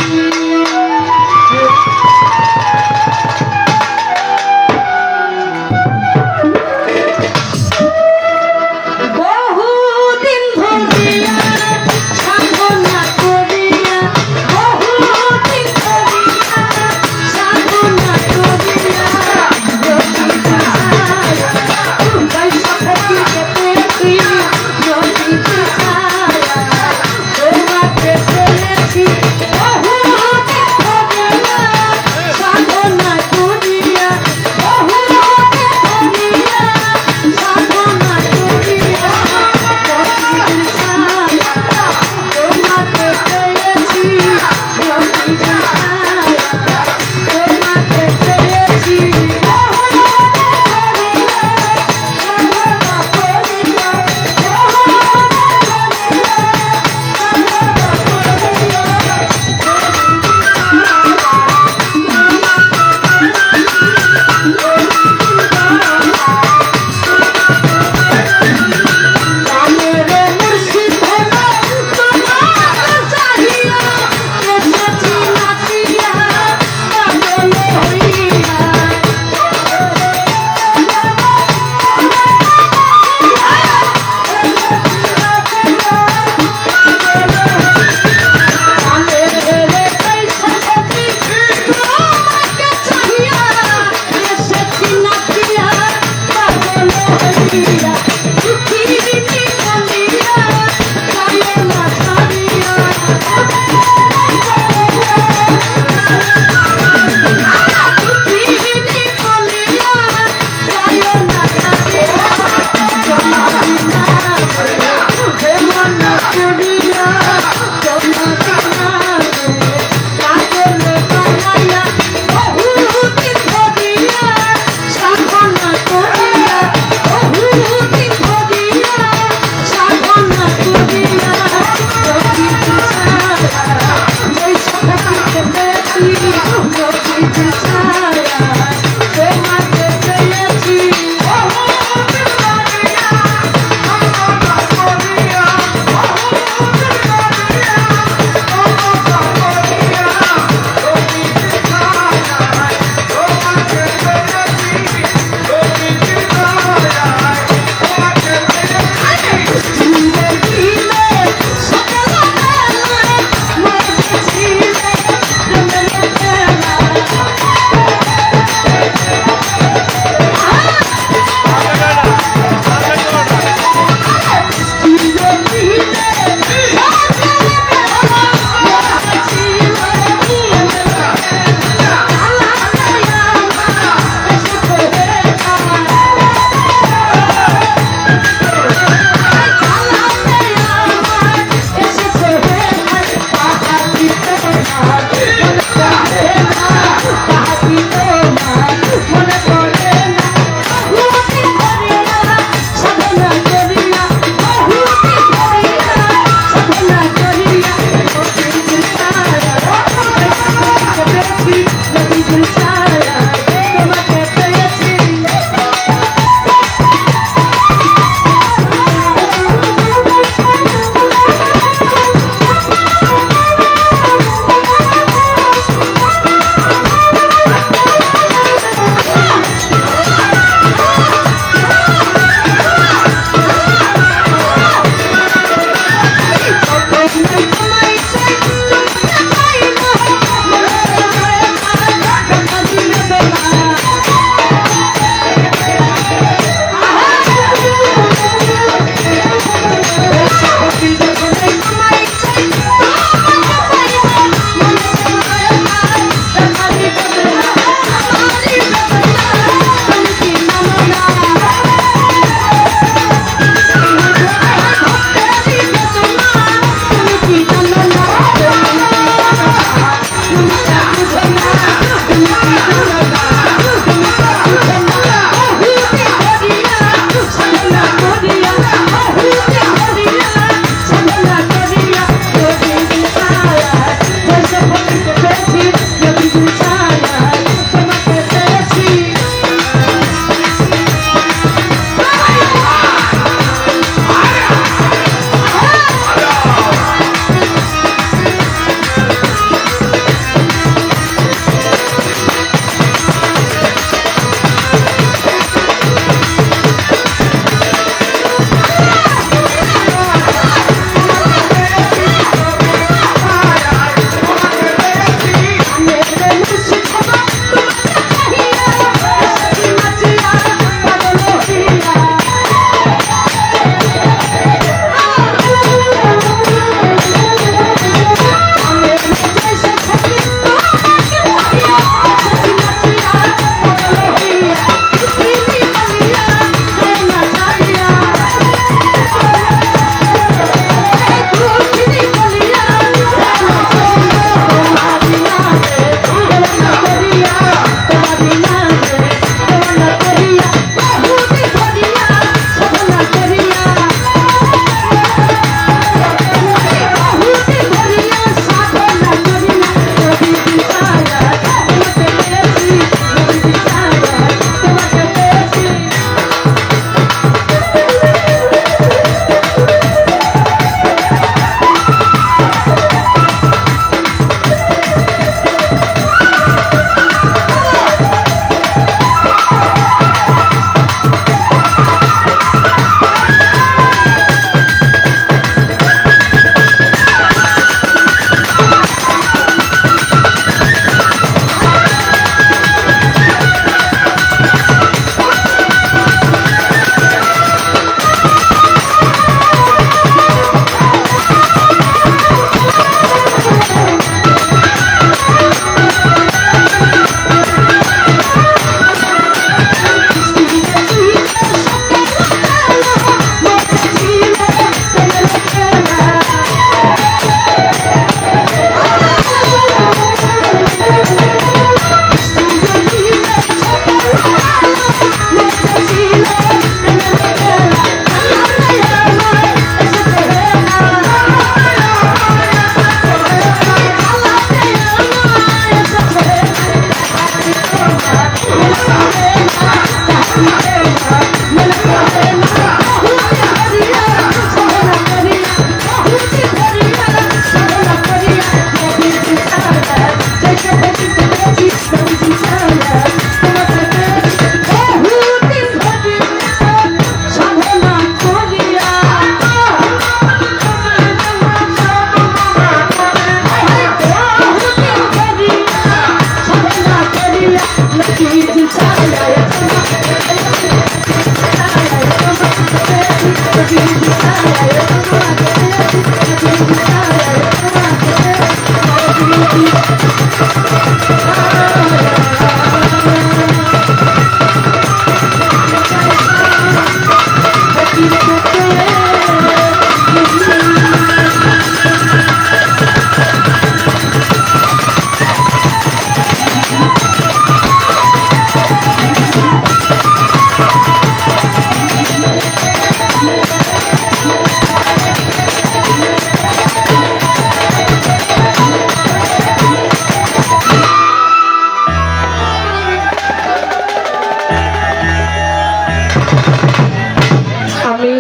আমি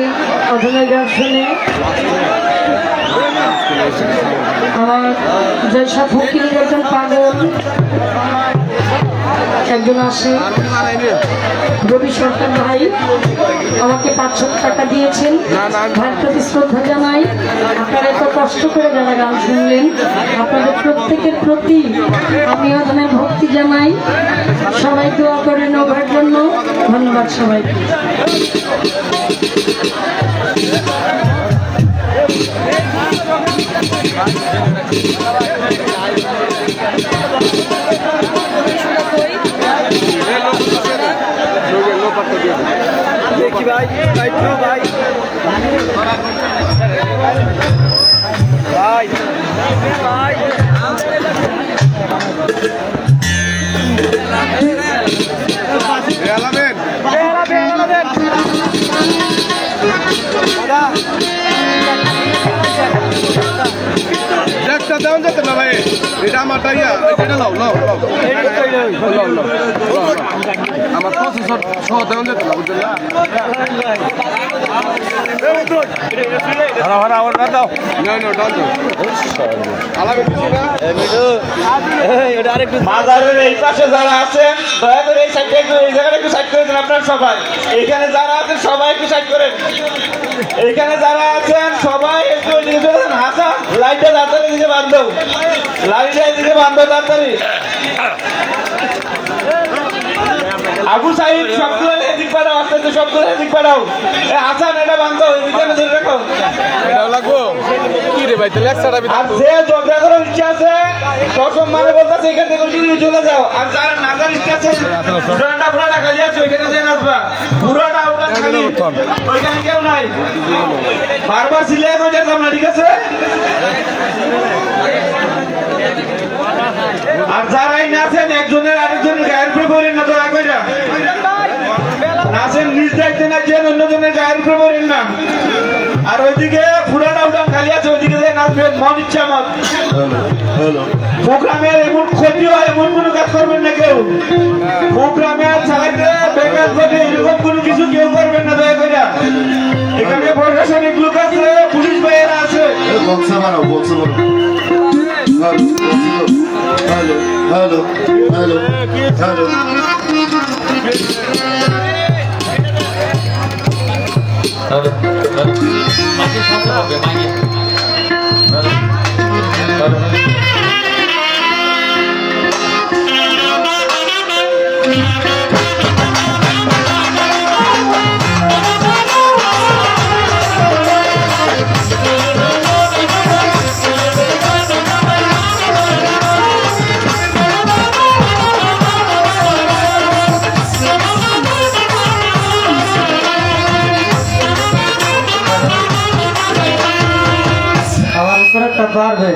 অধনের গান শুনে আমার যেসব ফকিরের একজন পাগল একজন আসে রবি সরকার ভাই আমাকে 500 টাকা দিয়েছেন, ভাইয়ের প্রতি শ্রদ্ধা জানাই। আপনারা এত কষ্ট করে যারা গান শুনলেন, আপনাদের প্রত্যেকের প্রতি আমি অধনের ভক্তি জানাই। সবাই দোয়া করেন ওভার জন্য। ধন্যবাদ সবাইকে। দেখি ভাই ভাই ভাই ভাই একটা দেওয়া যেত না ভাই, এটা আমার টাইয়া, এটা লাও লাও লাও আমার প্রসেসর সহ দেওয়া যেত না, বুঝলেন না? মাজারের এই পাশে যারা আছেন দয়া করে এই সাইডে একটু, এই জায়গাটা একটু সাইড করে দেন আপনারা সবাই। এইখানে যারা আছেন সবাই একটু সাইড করেন। এইখানে যারা আছেন সবাই একটু এদিকে চলে যান। হাসান লাইটটা তাড়াতাড়ি এদিকে বান্ধব, লাইটটা এদিকে বান্ধব তাড়াতাড়ি। আবু সাইদ সবগুলো এদিক পাঠাও, আস্তে আস্তে সবগুলো এদিক পাঠাও। হাসান এটা বান্ধব, এদিকে ধরে রাখো। এটাও লাগবো কি রে ভাই, তাহলে একসাথে আমি আর যে ঝগড়া করার ইচ্ছা আছে সব মানে বলতেছে এখান থেকে উঠিয়ে চলে যাও। আর যারা নাচার ইচ্ছা আছে পুরাটা খালি আছে, ওইখানে যে নাচবা পুরোটা ওটা খালি, ওইখানে কেউ নাই। বারবার সিলাই করে যেতাম না, ঠিক আছে? আর যারাই নাচেন একজনের আরেকজনের গায়ের উপরে পড়েন না, দয়া করে নাচেন নিজ দায়িত্বে নাচেন, অন্যজনের গায়ের উপরে পড়েন না। আর ওইদিকে পুরাটা উঠান খালি আছে, ওইদিকে যে নাচবেন মন ইচ্ছা মত। প্রোগ্রামের এমন ক্ষতি হয় এমন কোনো কাজ করবেন না কেউ। প্রোগ্রামের চালাইতে বেকার ঘটে এরকম কোনো কিছু কেউ করবেন না, দয়া করে। এখানে প্রশাসনিক লোক আছে, পুলিশ ভাইয়েরা আছে। হ্যালো হ্যালো হ্যালো আমার উপর একটা পারবে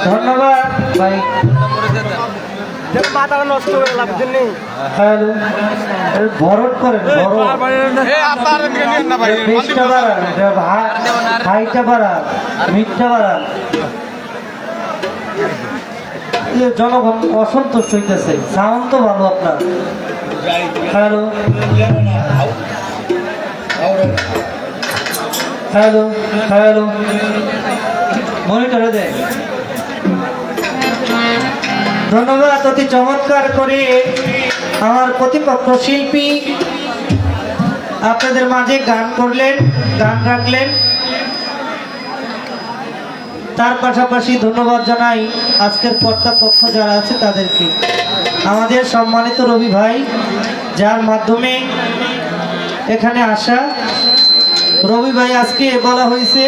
ধন্যবাদ ভাই। মাথাটা নষ্ট করে লাভ নেই। হ্যালো, বরট করেন পেস্টটা বাড়ান, হাইটা বাড়ান, মিটটা বাড়ান। জনগণ অসন্তুষ্ট হইতেছে, সাউন্ড তো ভালো আপনার। হ্যালো হ্যালো হ্যালো, মনিটরে দেয়। ধন্যবাদ। অতি চমৎকার করে আমার প্রতিপক্ষ শিল্পী আপনাদের মাঝে গান করলেন, গান রাখলেন। তার পাশাপাশি ধন্যবাদ জানাই আজকের কর্তা পক্ষ যারা আছে তাদেরকে, আমাদের সম্মানিত রবি ভাই যার মাধ্যমে এখানে আসা। রবি ভাই আজকে বলা হয়েছে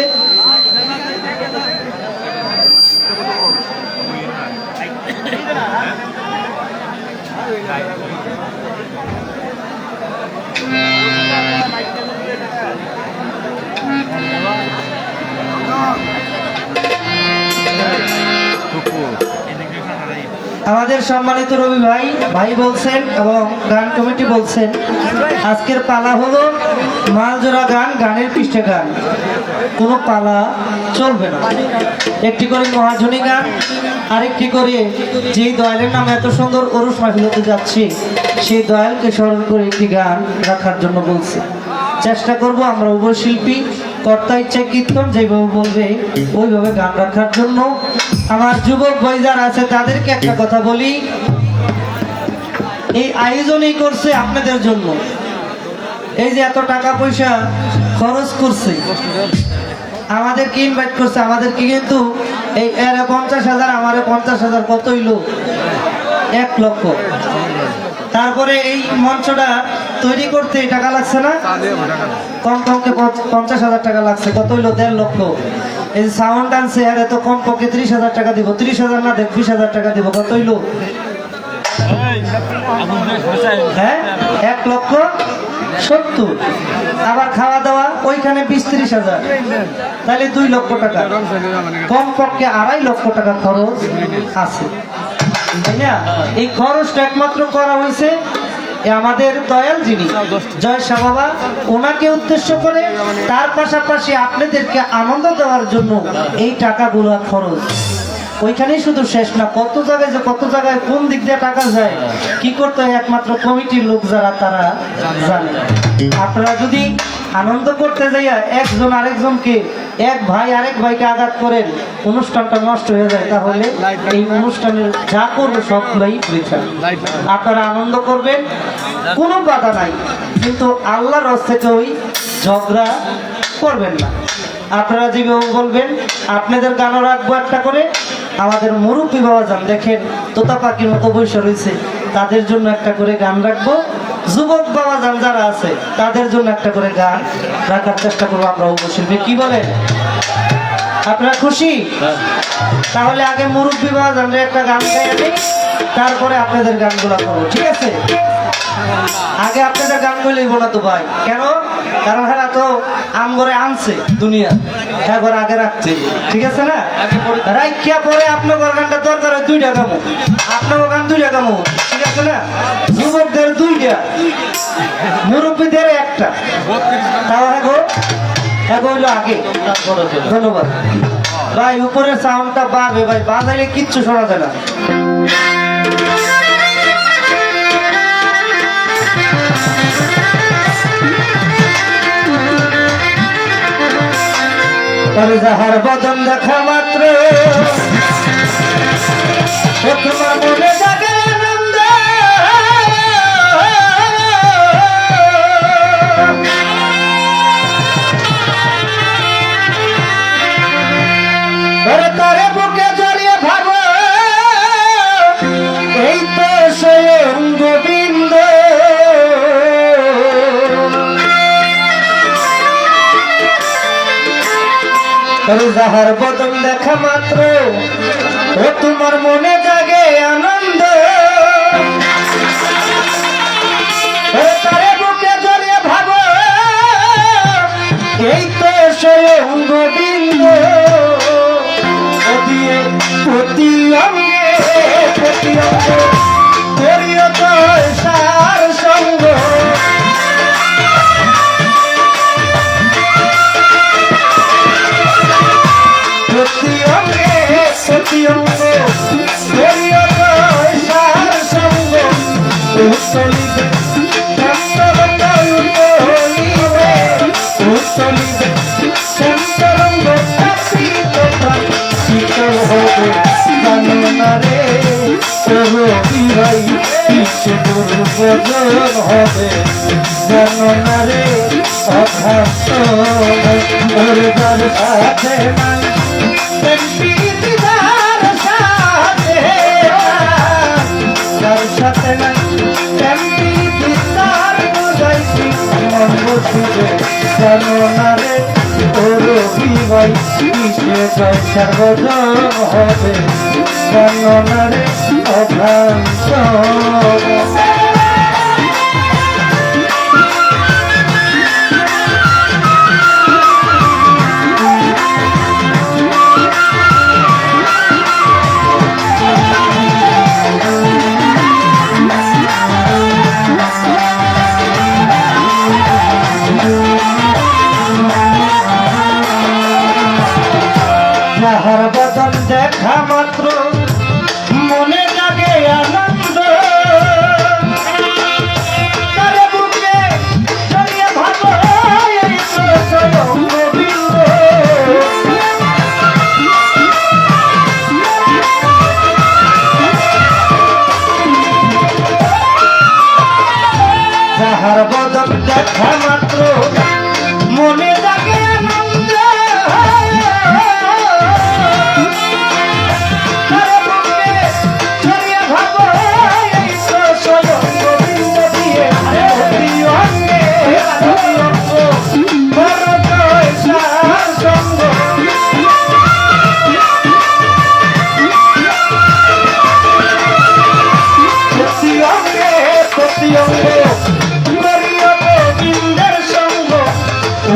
আমাদের সম্মানিত রবি ভাই ভাই বলছেন এবং গান কমিটি বলছেন আজকের পালা হলো মালজোড়া গান, গানের পৃষ্ঠে গান, কোনো পালা চলবে না। একটি করে মহাজনী গান, আরেকটি করে যেই দয়ালের নামে এত সুন্দর অরুষ মাহফিল হতে যাচ্ছে সেই দয়ালকে স্মরণ করে একটি গান রাখার জন্য বলছে। চেষ্টা করব আমরা উভয় শিল্পী কর্তা ইচ্ছা কীর্তন যেভাবে বলবে ওইভাবে গান রাখার জন্য। আমার যুবক ভাই যারা আছে তাদেরকে একটা কথা বলি, এই আয়োজনই করছে আপনাদের জন্য। এই যে এত টাকা পয়সা খরচ করছে, আমাদেরকে ইনভাইট করছে, আমাদেরকে কিন্তু এই এর 50,000 আমারে 50,000 কত হইল 1 লক্ষ। তারপরে এই মঞ্চটা তৈরি করতে টাকা লাগছে না, কমপক্ষে 50,000 টাকা লাগছে, কত হইলো 1.5 লক্ষ। এই যে সাউন্ড আনছে আর এত কমপক্ষে 30,000 টাকা দিব, 30,000 না দেখ 20,000 টাকা দিব, কত হইলো? হ্যাঁ 1,70,000। আবার খাওয়া দাওয়া ওইখানে 20-30,000, তাহলে 2 লক্ষ টাকা, কমপক্ষে 2.5 লক্ষ টাকা খরচ আছে, তাই না? এই খরচটা একমাত্র করা হয়েছে আমাদের দয়াল যিনি জয় শাহ বাবা, ওনাকে উদ্দেশ্য করে। তার পাশাপাশি আপনাদেরকে আনন্দ দেওয়ার জন্য এই টাকাগুলো খরচ। ওইখানেই শুধু শেষ না, কত জায়গায় যে কত জায়গায় কোন দিক দিয়ে টাকা যায়, কি করতে হয় একমাত্র কমিটির লোক যারা তারা জানে। আপনারা যদি আনন্দ করতে যাইয়া একজন আরেকজনকে, এক ভাই আরেক ভাইকে আঘাত করেন, অনুষ্ঠানটা নষ্ট হয়ে যায়, তাহলে এই অনুষ্ঠানের যা করবে সবগুলাই বৃথা। আপনারা আনন্দ করবেন, কোনো বাধা নাই, কিন্তু আল্লাহর রস থেকে ওই ঝগড়া করবেন না। আপনারা যেভাবে বলবেন, আপনাদের গানও রাখবো একটা করে। আমাদের মুরব্বী বাবা যান দেখেন তোতা পাখির মতো বসে রয়েছে, তাদের জন্য একটা করে গান রাখবো। যুবক বাবা যান যারা আছে তাদের জন্য একটা করে গান রাখার চেষ্টা করবো আমরা উপশিল্পী। কি বলেন, আপনারা খুশি? তাহলে আগে মুরব্বী বাবা জানলে একটা গান গাই আমি, তারপরে আপনাদের গানগুলো করবো, ঠিক আছে? আগে আপনাদের গান বলেইব না তো ভাই, কেন? কারণ হ্যাঁ তো আমগরে আনছে দুনিয়া, হ্যাঁ ঘরে আগে রাখছে, ঠিক আছে না? রাখিয়া পরে আপনার গানটা দরকার হয় 2টা গামো, আপনার গান 2টা গামো, ঠিক আছে না? যুবকদের 2টা, মুরব্বীদের 1টা, তাও হ্যাঁ হইলো আগে। ধন্যবাদ ভাই। উপরের সাউন্ডটা বাড়বে ভাই, বাজাইলে কিচ্ছু শোনা যায় না। যাহার বদন দেখা মাত্র তোমার মনে জাগে আনন্দ, তারে বুকে জড়িয়ে ভাবো এই তো স্বয়ং গোবিন্দ। যাহার বদন দেখা মাত্র ও তোমার মনে জাগে আনন্দ, তারে বুকে জড়িয়ে ভাবো এই তো স্বয়ং গোবিন্দ দিয়ে প্রতি অঙ্গে প্রতি অঙ্গ করিও তোর সার সঙ্গ প্রতি অঙ্গে প্রতি অঙ্গ করিও তোর সার সঙ্গ উত্তলিবে চন্দ্ররঙ্গ উত্তলিবে উত্তলিবে চন্দ্ররঙ্গ তাপিত প্রাণ শীতল হবে জানো না রে রবি ভাই কিসে দুর্গজন হবে জানো না রে অভ্যাস ওর যার সাথে মান প্রীতিদার সাথে যার সাথে নাই প্রীতিদার বুঝাইছি মন বসিবে জানো না রে রবি ভাই কিসে জয় সর্বজন হবে জানো না রে অভ্রান্ত যাহার বদন দেখা মাত্র মনে লাগে আনন্দ তার বুকে জড়িয়ে ভাবো এই স্বয়ং গোবিন্দ যাহার বদন দেখা মাত্র মনে লাগে আনন্দ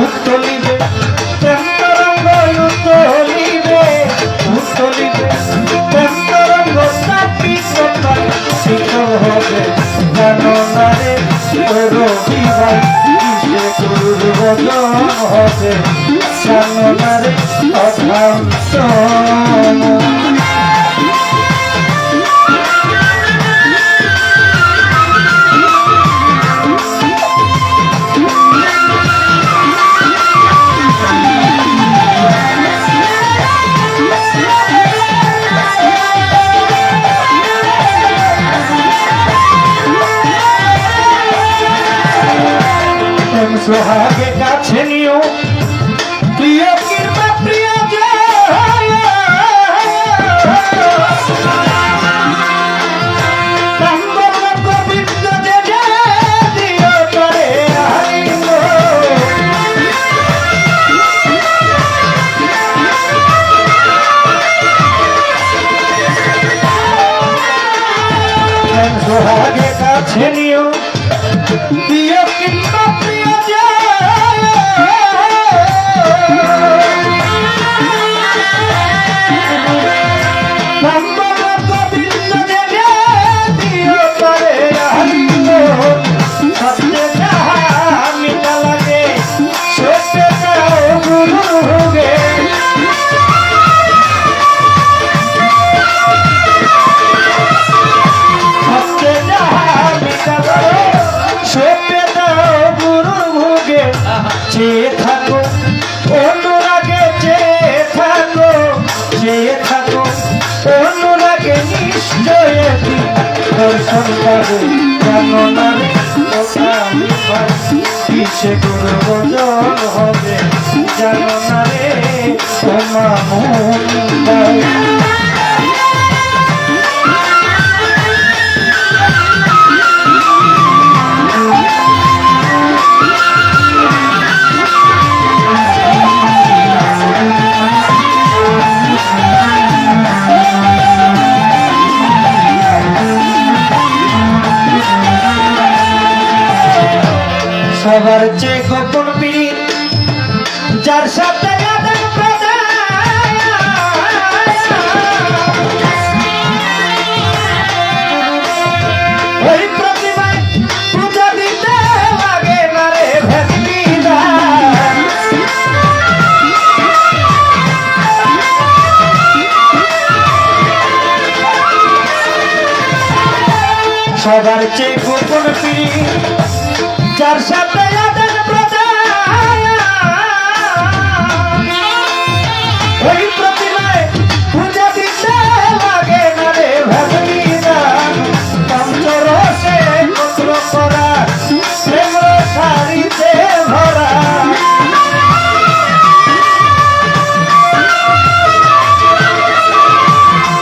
উত্তলিবে চন্দ্ররঙ্গ উত্তলিবে উত্তলিবে চন্দ্ররঙ্গ তাপিত প্রাণ শীতল হবে জানো না রে রবি ভাই কিসে দুর্গজন হবে জানো না রে অভ্রান্ত সোহাগে কাছে নিও প্রিয় কিংবা প্রিয় গোবিন্দ যে দিও করে সোহাগে কাছে নিও প্রিয় কিংবা প্রিয় চেয়ে থাকো অনুরাগে চেয়ে থাকো চেয়ে থাকো অনুরাগে নিশ্চয় দর্শন পাবে জানো না কিসে গুরুজন হবে জানো না রে তোমা সবার চেয়ে গোপন পীড়িত যার সাথে আদান প্রদান ওই প্রতিমায় পূজা দিতে লাগে না রে ভেদিদার সবার চেয়ে গোপন পিড়ি যার সাথে আদান প্রদান ওই প্রতিমায় পূজা দিতে লাগে না রে ভগবান পঞ্চরসে পুত্র করা প্রেম সারিতে ভরা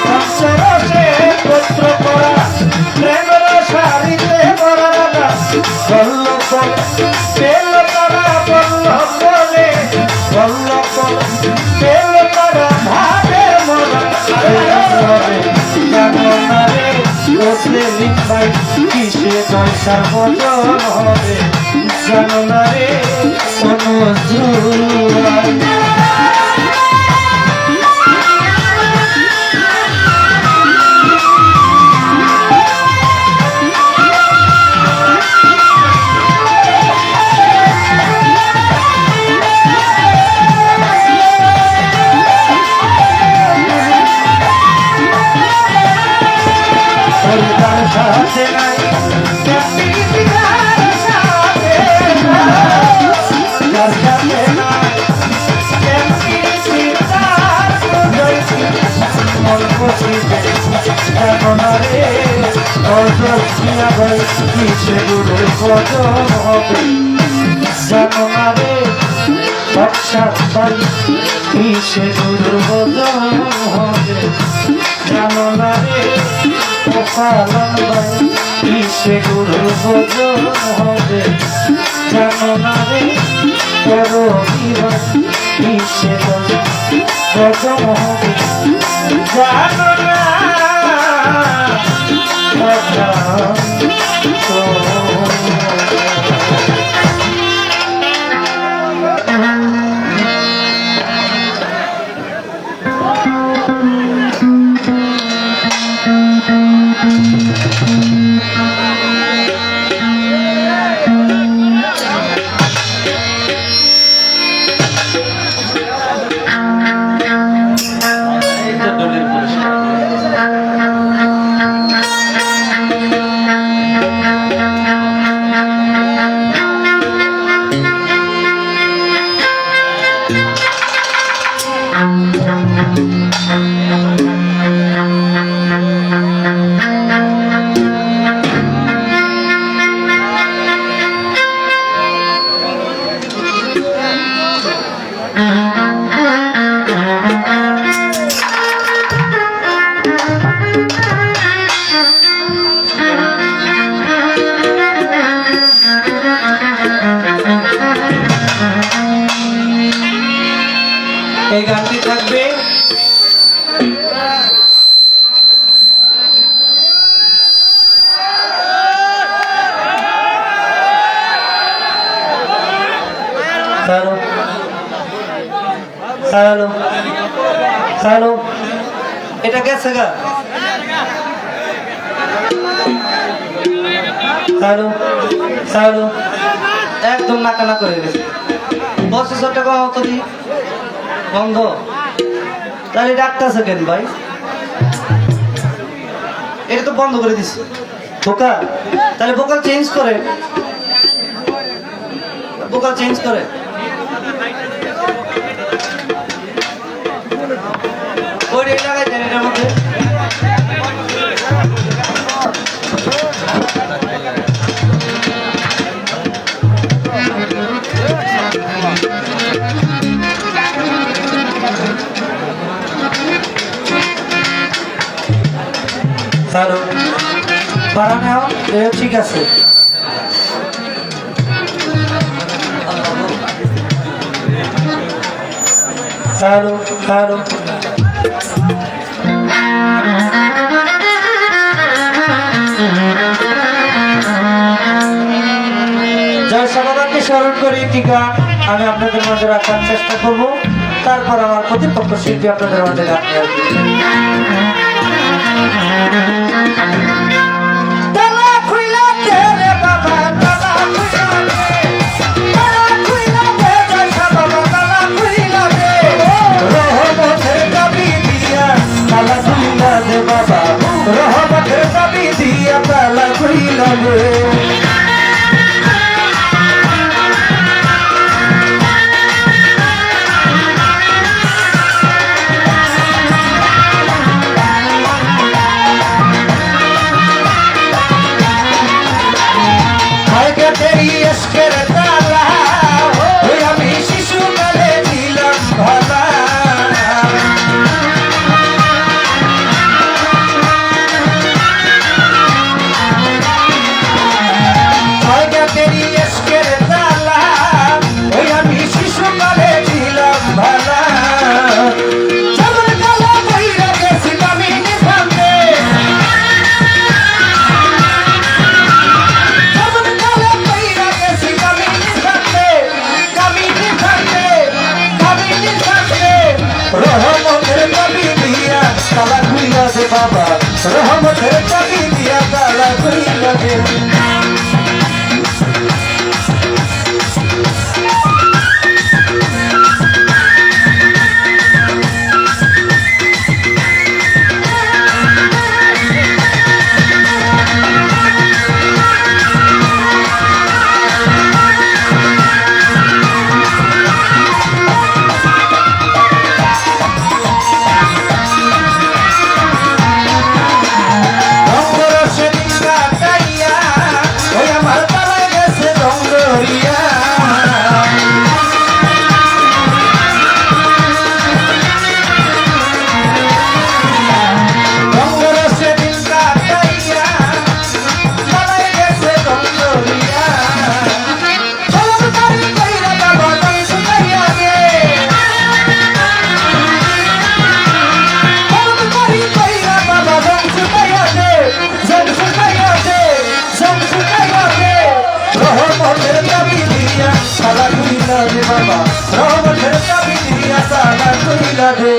পঞ্চরসে পুত্র করা প্রেম সারিতে ভরা বল্লভ তেল করা বল্লভ বলে বল্লভ তেল করা ভাবে মরা জানো না রে বসলে লিখাই কিসে পয়সার বদল হবে জানো না রে কোনো জুয়াই সাথে নাই যার সাথে নাই মন খুশিতে জানো না রে অজস্রিয়া ভাই কিসে দূরে বদল হবে জানো না রে বৎসার ভাই কিসে দূরে বদল হবে জানো না রে পালন ভাই কিসে গুরু বদল হবে জানো না রে করবি ভাই কিসে বদল হবে জানো না এই গানটি থাকবে হ্যালো হ্যালো হ্যালো এটা গেছে গা হ্যালো হ্যালো একদম নাকানা করে গেছে 25,000 টাকা তো দি বন্ধ তাহলে ডাকতেছে কেন ভাই এটা তো বন্ধ করে দিস বোকা তাহলে বোকাল চেঞ্জ করে ওই লাগাই দেন এটার মধ্যে হ্যালো বাড়ানো ঠিক আছে হ্যালো হ্যালো জয় সমাবাদকে স্মরণ করে একটি গান আমি আপনাদের মাঝে রাখার চেষ্টা করব, তারপর আমার প্রতিপক্ষ শিল্পী আপনাদের মাঝে গান নিয়ে আসবে। তালা খুইলা দে রে বাবা, তালা খুইলা দে, তালা খুইলা দে জয়সা বাবা, তালা খুইলা দে, রহমতের চাবি দিয়া তালা খুইলা দে বাবা, রহমতের চাবি দিয়া তালা খুইলা দে। तेरी अस्कर ताला আমি শিশুকালে ছিলাম ভালা, तेरी अस्कर ताला আমি শিশুকালে ছিলাম ভালা, যেমন কালা বইরা গেছি আমি নিভাবে, রহমতের চাবি দিয়া তালা খুইলা দে বাবা, রহমতের চাবি দিয়া তালা খুইলা দে। তালা খুইলা দে বাবা, রহমতের চাবি দিয়া তালা খুইলা দে।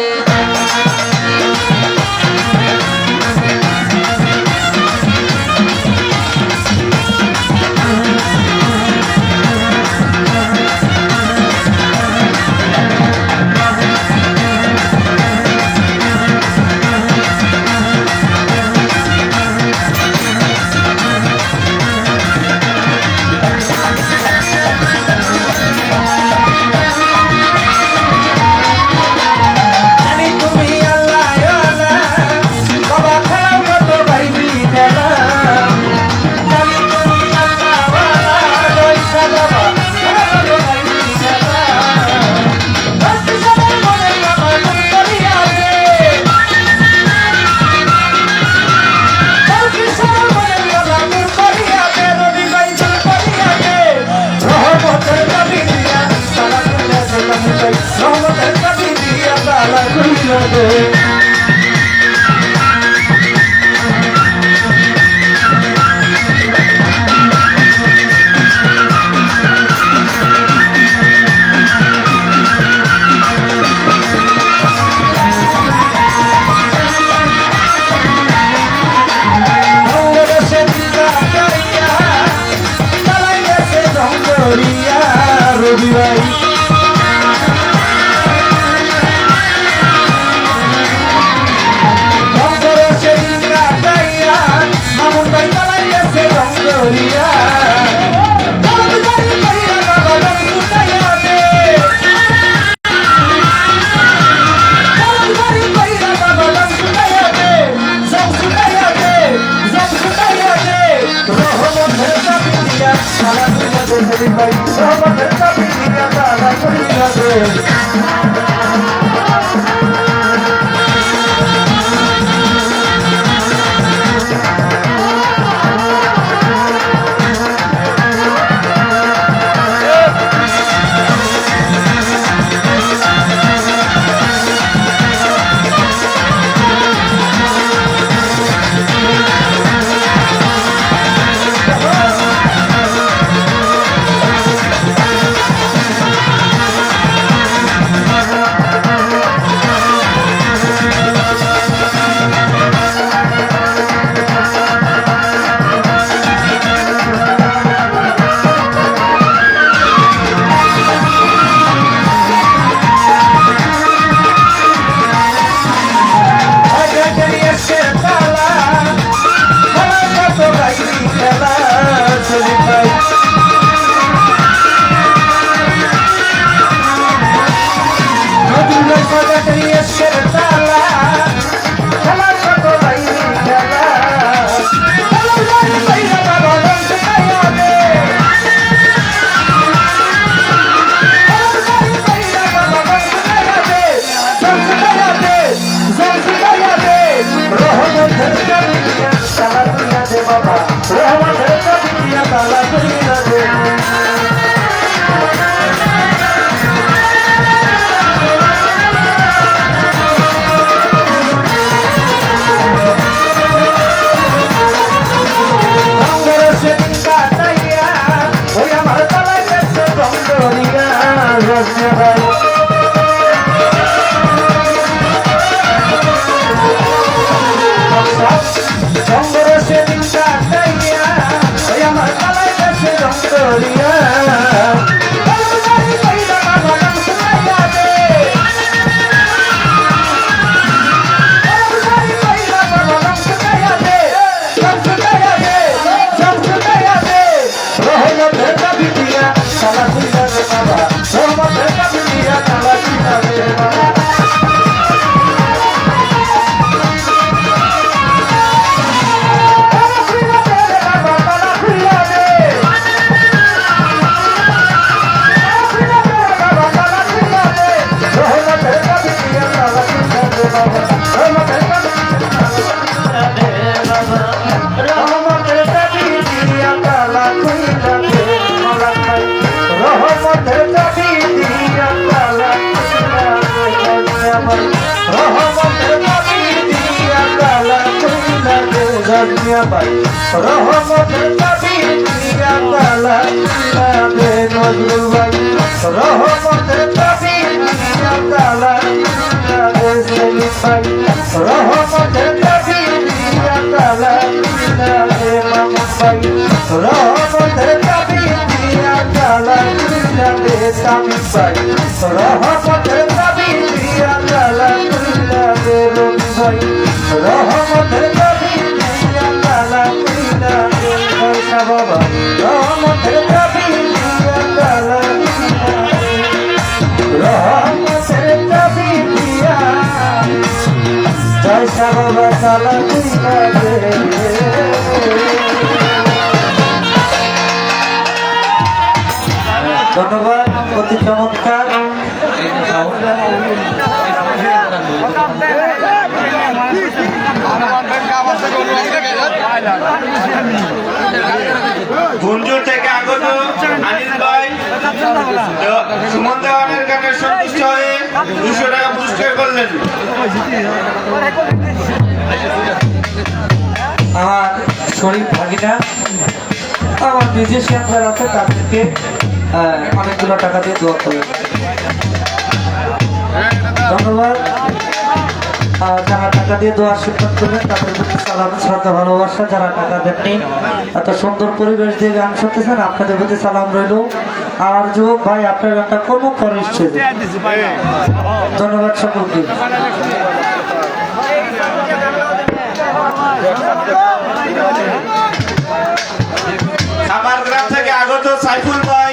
রহমতের চাবি দিয়া তালা খুইলা দে মাওলা ভাই রহমতের চাবি দিয়া তালা খুইলা দে ভাই রহমতের চাবি দিয়া তালা খুইলা দে জানিয়া ভাই রহমতের চাবি দিয়া তালা খুইলা দে নজরুল ভাই রহমতের চাবি দিয়া তালা খুইলা দে সেলিম ভাই রহমতের চাবি দিয়া তালা খুইলা দে মামুন ভাই রহমতের চাবি দিয়া তালা খুইলা দে তামিম ভাই রহমতের চাবি দিয়া তালা খুইলা দে রবি ভাই রহমতের চাবি দিয়া তালা খুইলা দে পয়সা বাবা রহমতের চাবি দিয়া তালা খুইলা দে রহমতের চাবি দিয়া পয়সা বাবা তালা খুইলা দে ধন্যবাদ অতি চমৎকার গুঞ্জুর থেকে আগত আনিস ভাই সুমন দেওয়ানের গানে সন্তুষ্ট হয়ে 200 টাকা পুরস্কার করলেন। আমার শরীফ ভাগিনা আমার মিউজিশিয়ান যারা আছে তাদেরকে অনেকগুলো টাকা দিয়ে দোয়া করবেন ধন্যবাদ যারা টাকা দিয়ে দোয়া আশীর্বাদ করবেন তাদের প্রতি সালাম শ্রদ্ধা ভালোবাসা যারা টাকা দেননি এত সুন্দর পরিবেশ দিয়ে গান শুনতেছেন আপনাদের প্রতি সালাম রইল আর যুবক ভাই আপনার গানটা করবো পরে স্টেজে ধন্যবাদ সকলকে আমার গ্রাম থেকে আগত সাইফুল ভাই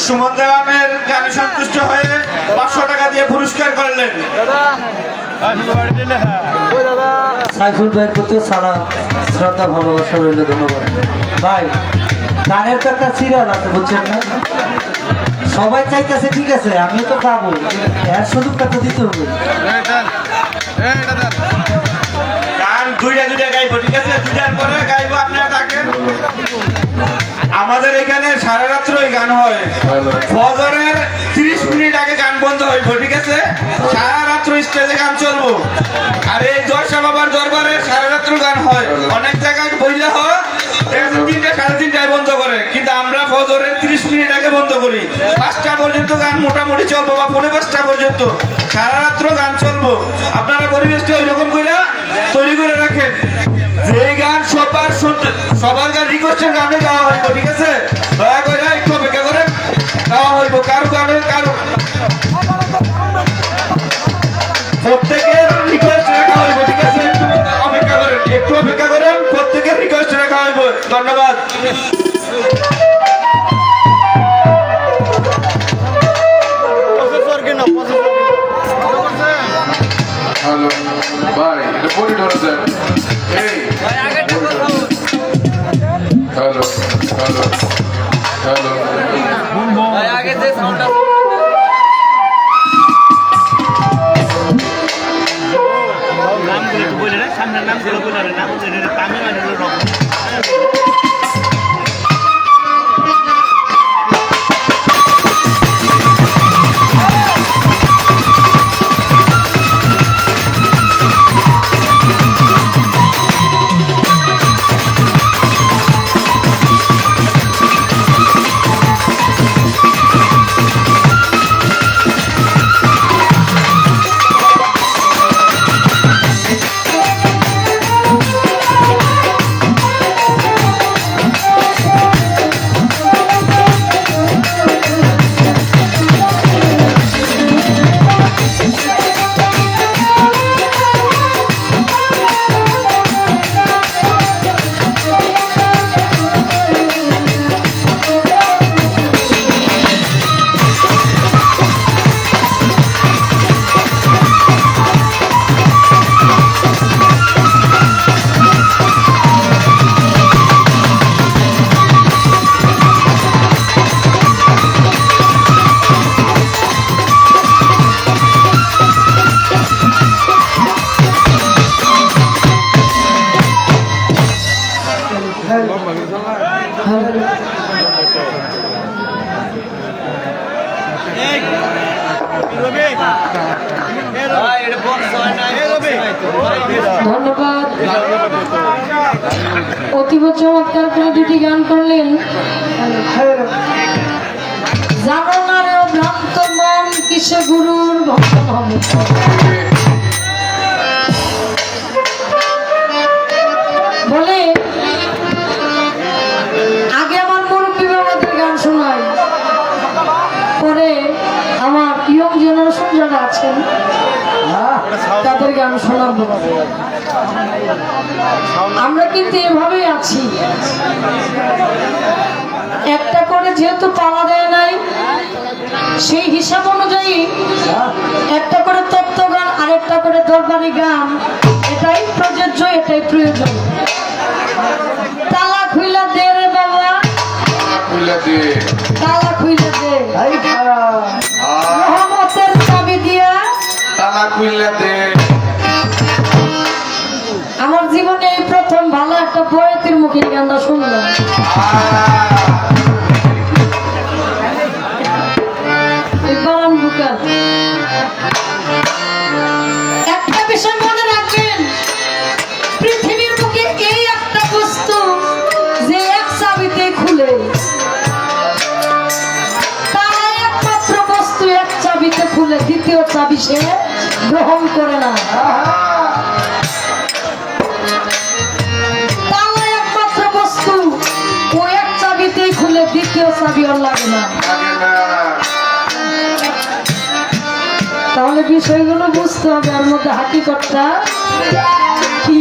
সুমন দেওয়ানের গানে সন্তুষ্ট হয়ে 500 টাকা দিয়ে পুরস্কার করলেন। সাইফুল ভাইয়ের প্রতি সালাম শ্রদ্ধা ভালোবাসা রইল ধন্যবাদ ভাই গানের তো একটা সিরিয়াল আছে বুঝছেন না সবাই চাইতেছে ঠিক আছে আমিও তো পাবো এর সুযোগটা তো দিতে হবে গান দুইটা গাইবো, ঠিক আছে? দুইটার পরে গাইবো, আপনারা থাকেন। আমাদের এখানে সারা রাত্রই গান হয়, ফজরের 30 মিনিট আগে গান বন্ধ হইব, ঠিক আছে? সারা রাত্র স্টেজে গান চলবো। আর এই জয়সা বাবার দরবারে সারা রাত্র গান হয়, অনেক জায়গায় বইলে হয় 3টা 3:30টায় বন্ধ করে, কিন্তু আমরা ফজরের 30 মিনিট আগে বন্ধ করি। 5টা পর্যন্ত গান মোটামুটি চলবো, বা 5:45 পর্যন্ত সারা রাত্র গান চলবো। আপনারা পরিবেশটা ওইরকম করে তৈরি করে রাখেন যে গান সবার গান রিকোয়েস্টের গানে গাওয়া হইব, ঠিক আছে? দয়া করে একটু অপেক্ষা করেন, গাওয়া হইব কারো প্রত্যেকের রিকোয়েস্ট রাখা হইব, ঠিক আছে? একটু অপেক্ষা করেন, প্রত্যেকের রিকোয়েস্ট রাখা হইব। ধন্যবাদ। হ্যালো ভাই, এটা পরি ধরেছেন। এই হ্যালো হ্যালো হ্যালো আগে যে সাউন্ড নামগুলো বলে না, সামনের নামগুলো বলে না, তামিল ধন্যবাদ। অতীব চমৎকার করে দুটি গান করলেন। জানো না রে ভ্রান্ত মন কিসে গুরুর ভক্ত হবে। বলে আগে আমার মুরব্বী বাবাদের গান শোনাই, পরে আমার ইয়ং জেনারেশন যারা আছেন তাদের গান শোনাবো। আমরা কিন্তু এভাবেই আছি, একটা করে যেহেতু পাওয়া দেয় নাই, সেই হিসাব অনুযায়ী একটা করে তত্ত্ব গান আর একটা করে দরবারি গান, এটাই প্রযোজ্য, এটাই প্রয়োজন। তালা খুইলা দে রে বাবা, খুলে দিয়ে তালা খুইলা দে, রহমতের চাবি দিয়া। তালা খুলে দে। আমার জীবনে এই প্রথম ভালো একটা বয়াতির মুখে গানটা শুনলাম। একটা বিষয় মনে রাখবেন, পৃথিবীর বুকে এই একটা বস্তু যে এক চাবিতে খুলে, তারা একমাত্র বস্তু এক চাবিতে খুলে, দ্বিতীয় চাবি সে গ্রহণ করে না। তারা একমাত্র বস্তু ও এক চাবিতেই খুলে, দ্বিতীয় চাবি ওর লাগে না। তাহলে বিষয়গুলো বুঝতে হবে, এর মধ্যে হাকিকতটা কি।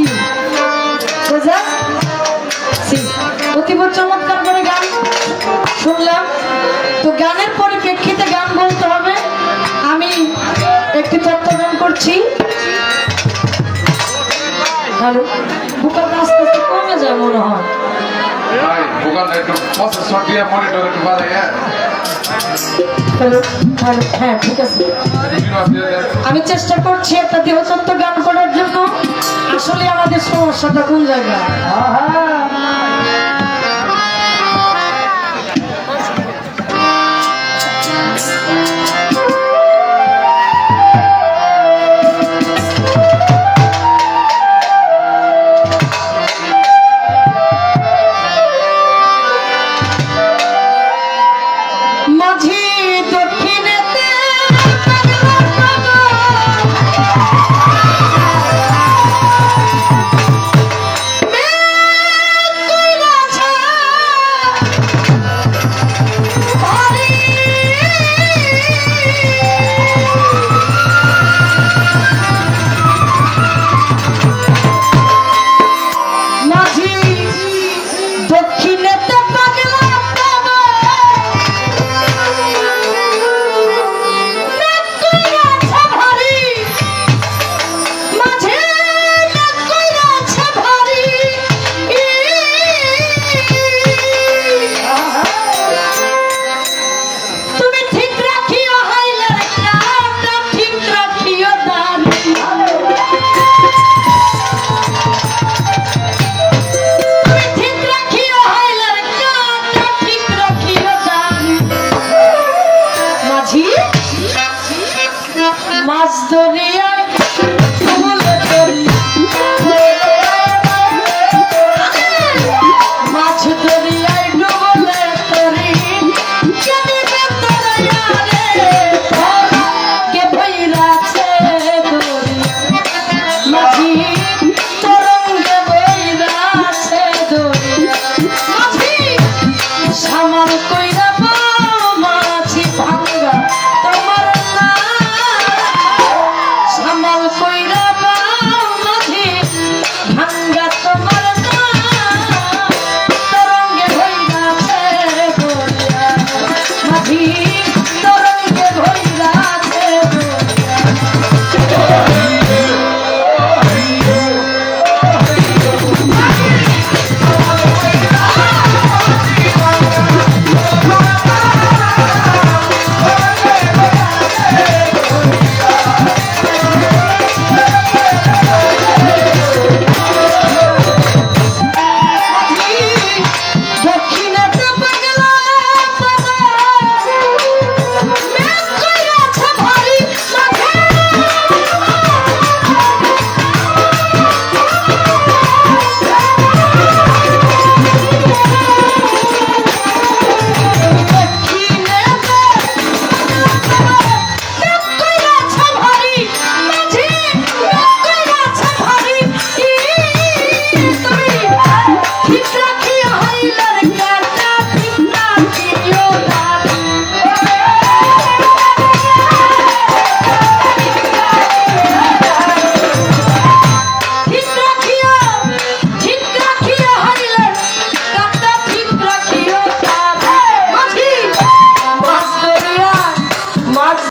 অতীব চমৎকার করে গান শুনলাম, তো গানের পরিপ্রেক্ষিতে গান বলতে হবে। আমি একটি তত্ত্ব গান করছি। হ্যালো, বুকার আস্তে আস্তে কমে যায় মনে হয়। ভাই দোকান একটু প্রসেসর দিয়ে মনিটর একটু বাড়াই। হ্যালো হ্যালো, হ্যাঁ ঠিক আছে। আমি চেষ্টা করছি একটা দেহতত্ত্ব গান করার জন্য। আসলে আমাদের সমস্যাটা কোন জায়গায়? মাঝি দক্ষিণেতে মাঝি দক্ষিণেতে পাগলা মাছ ধরে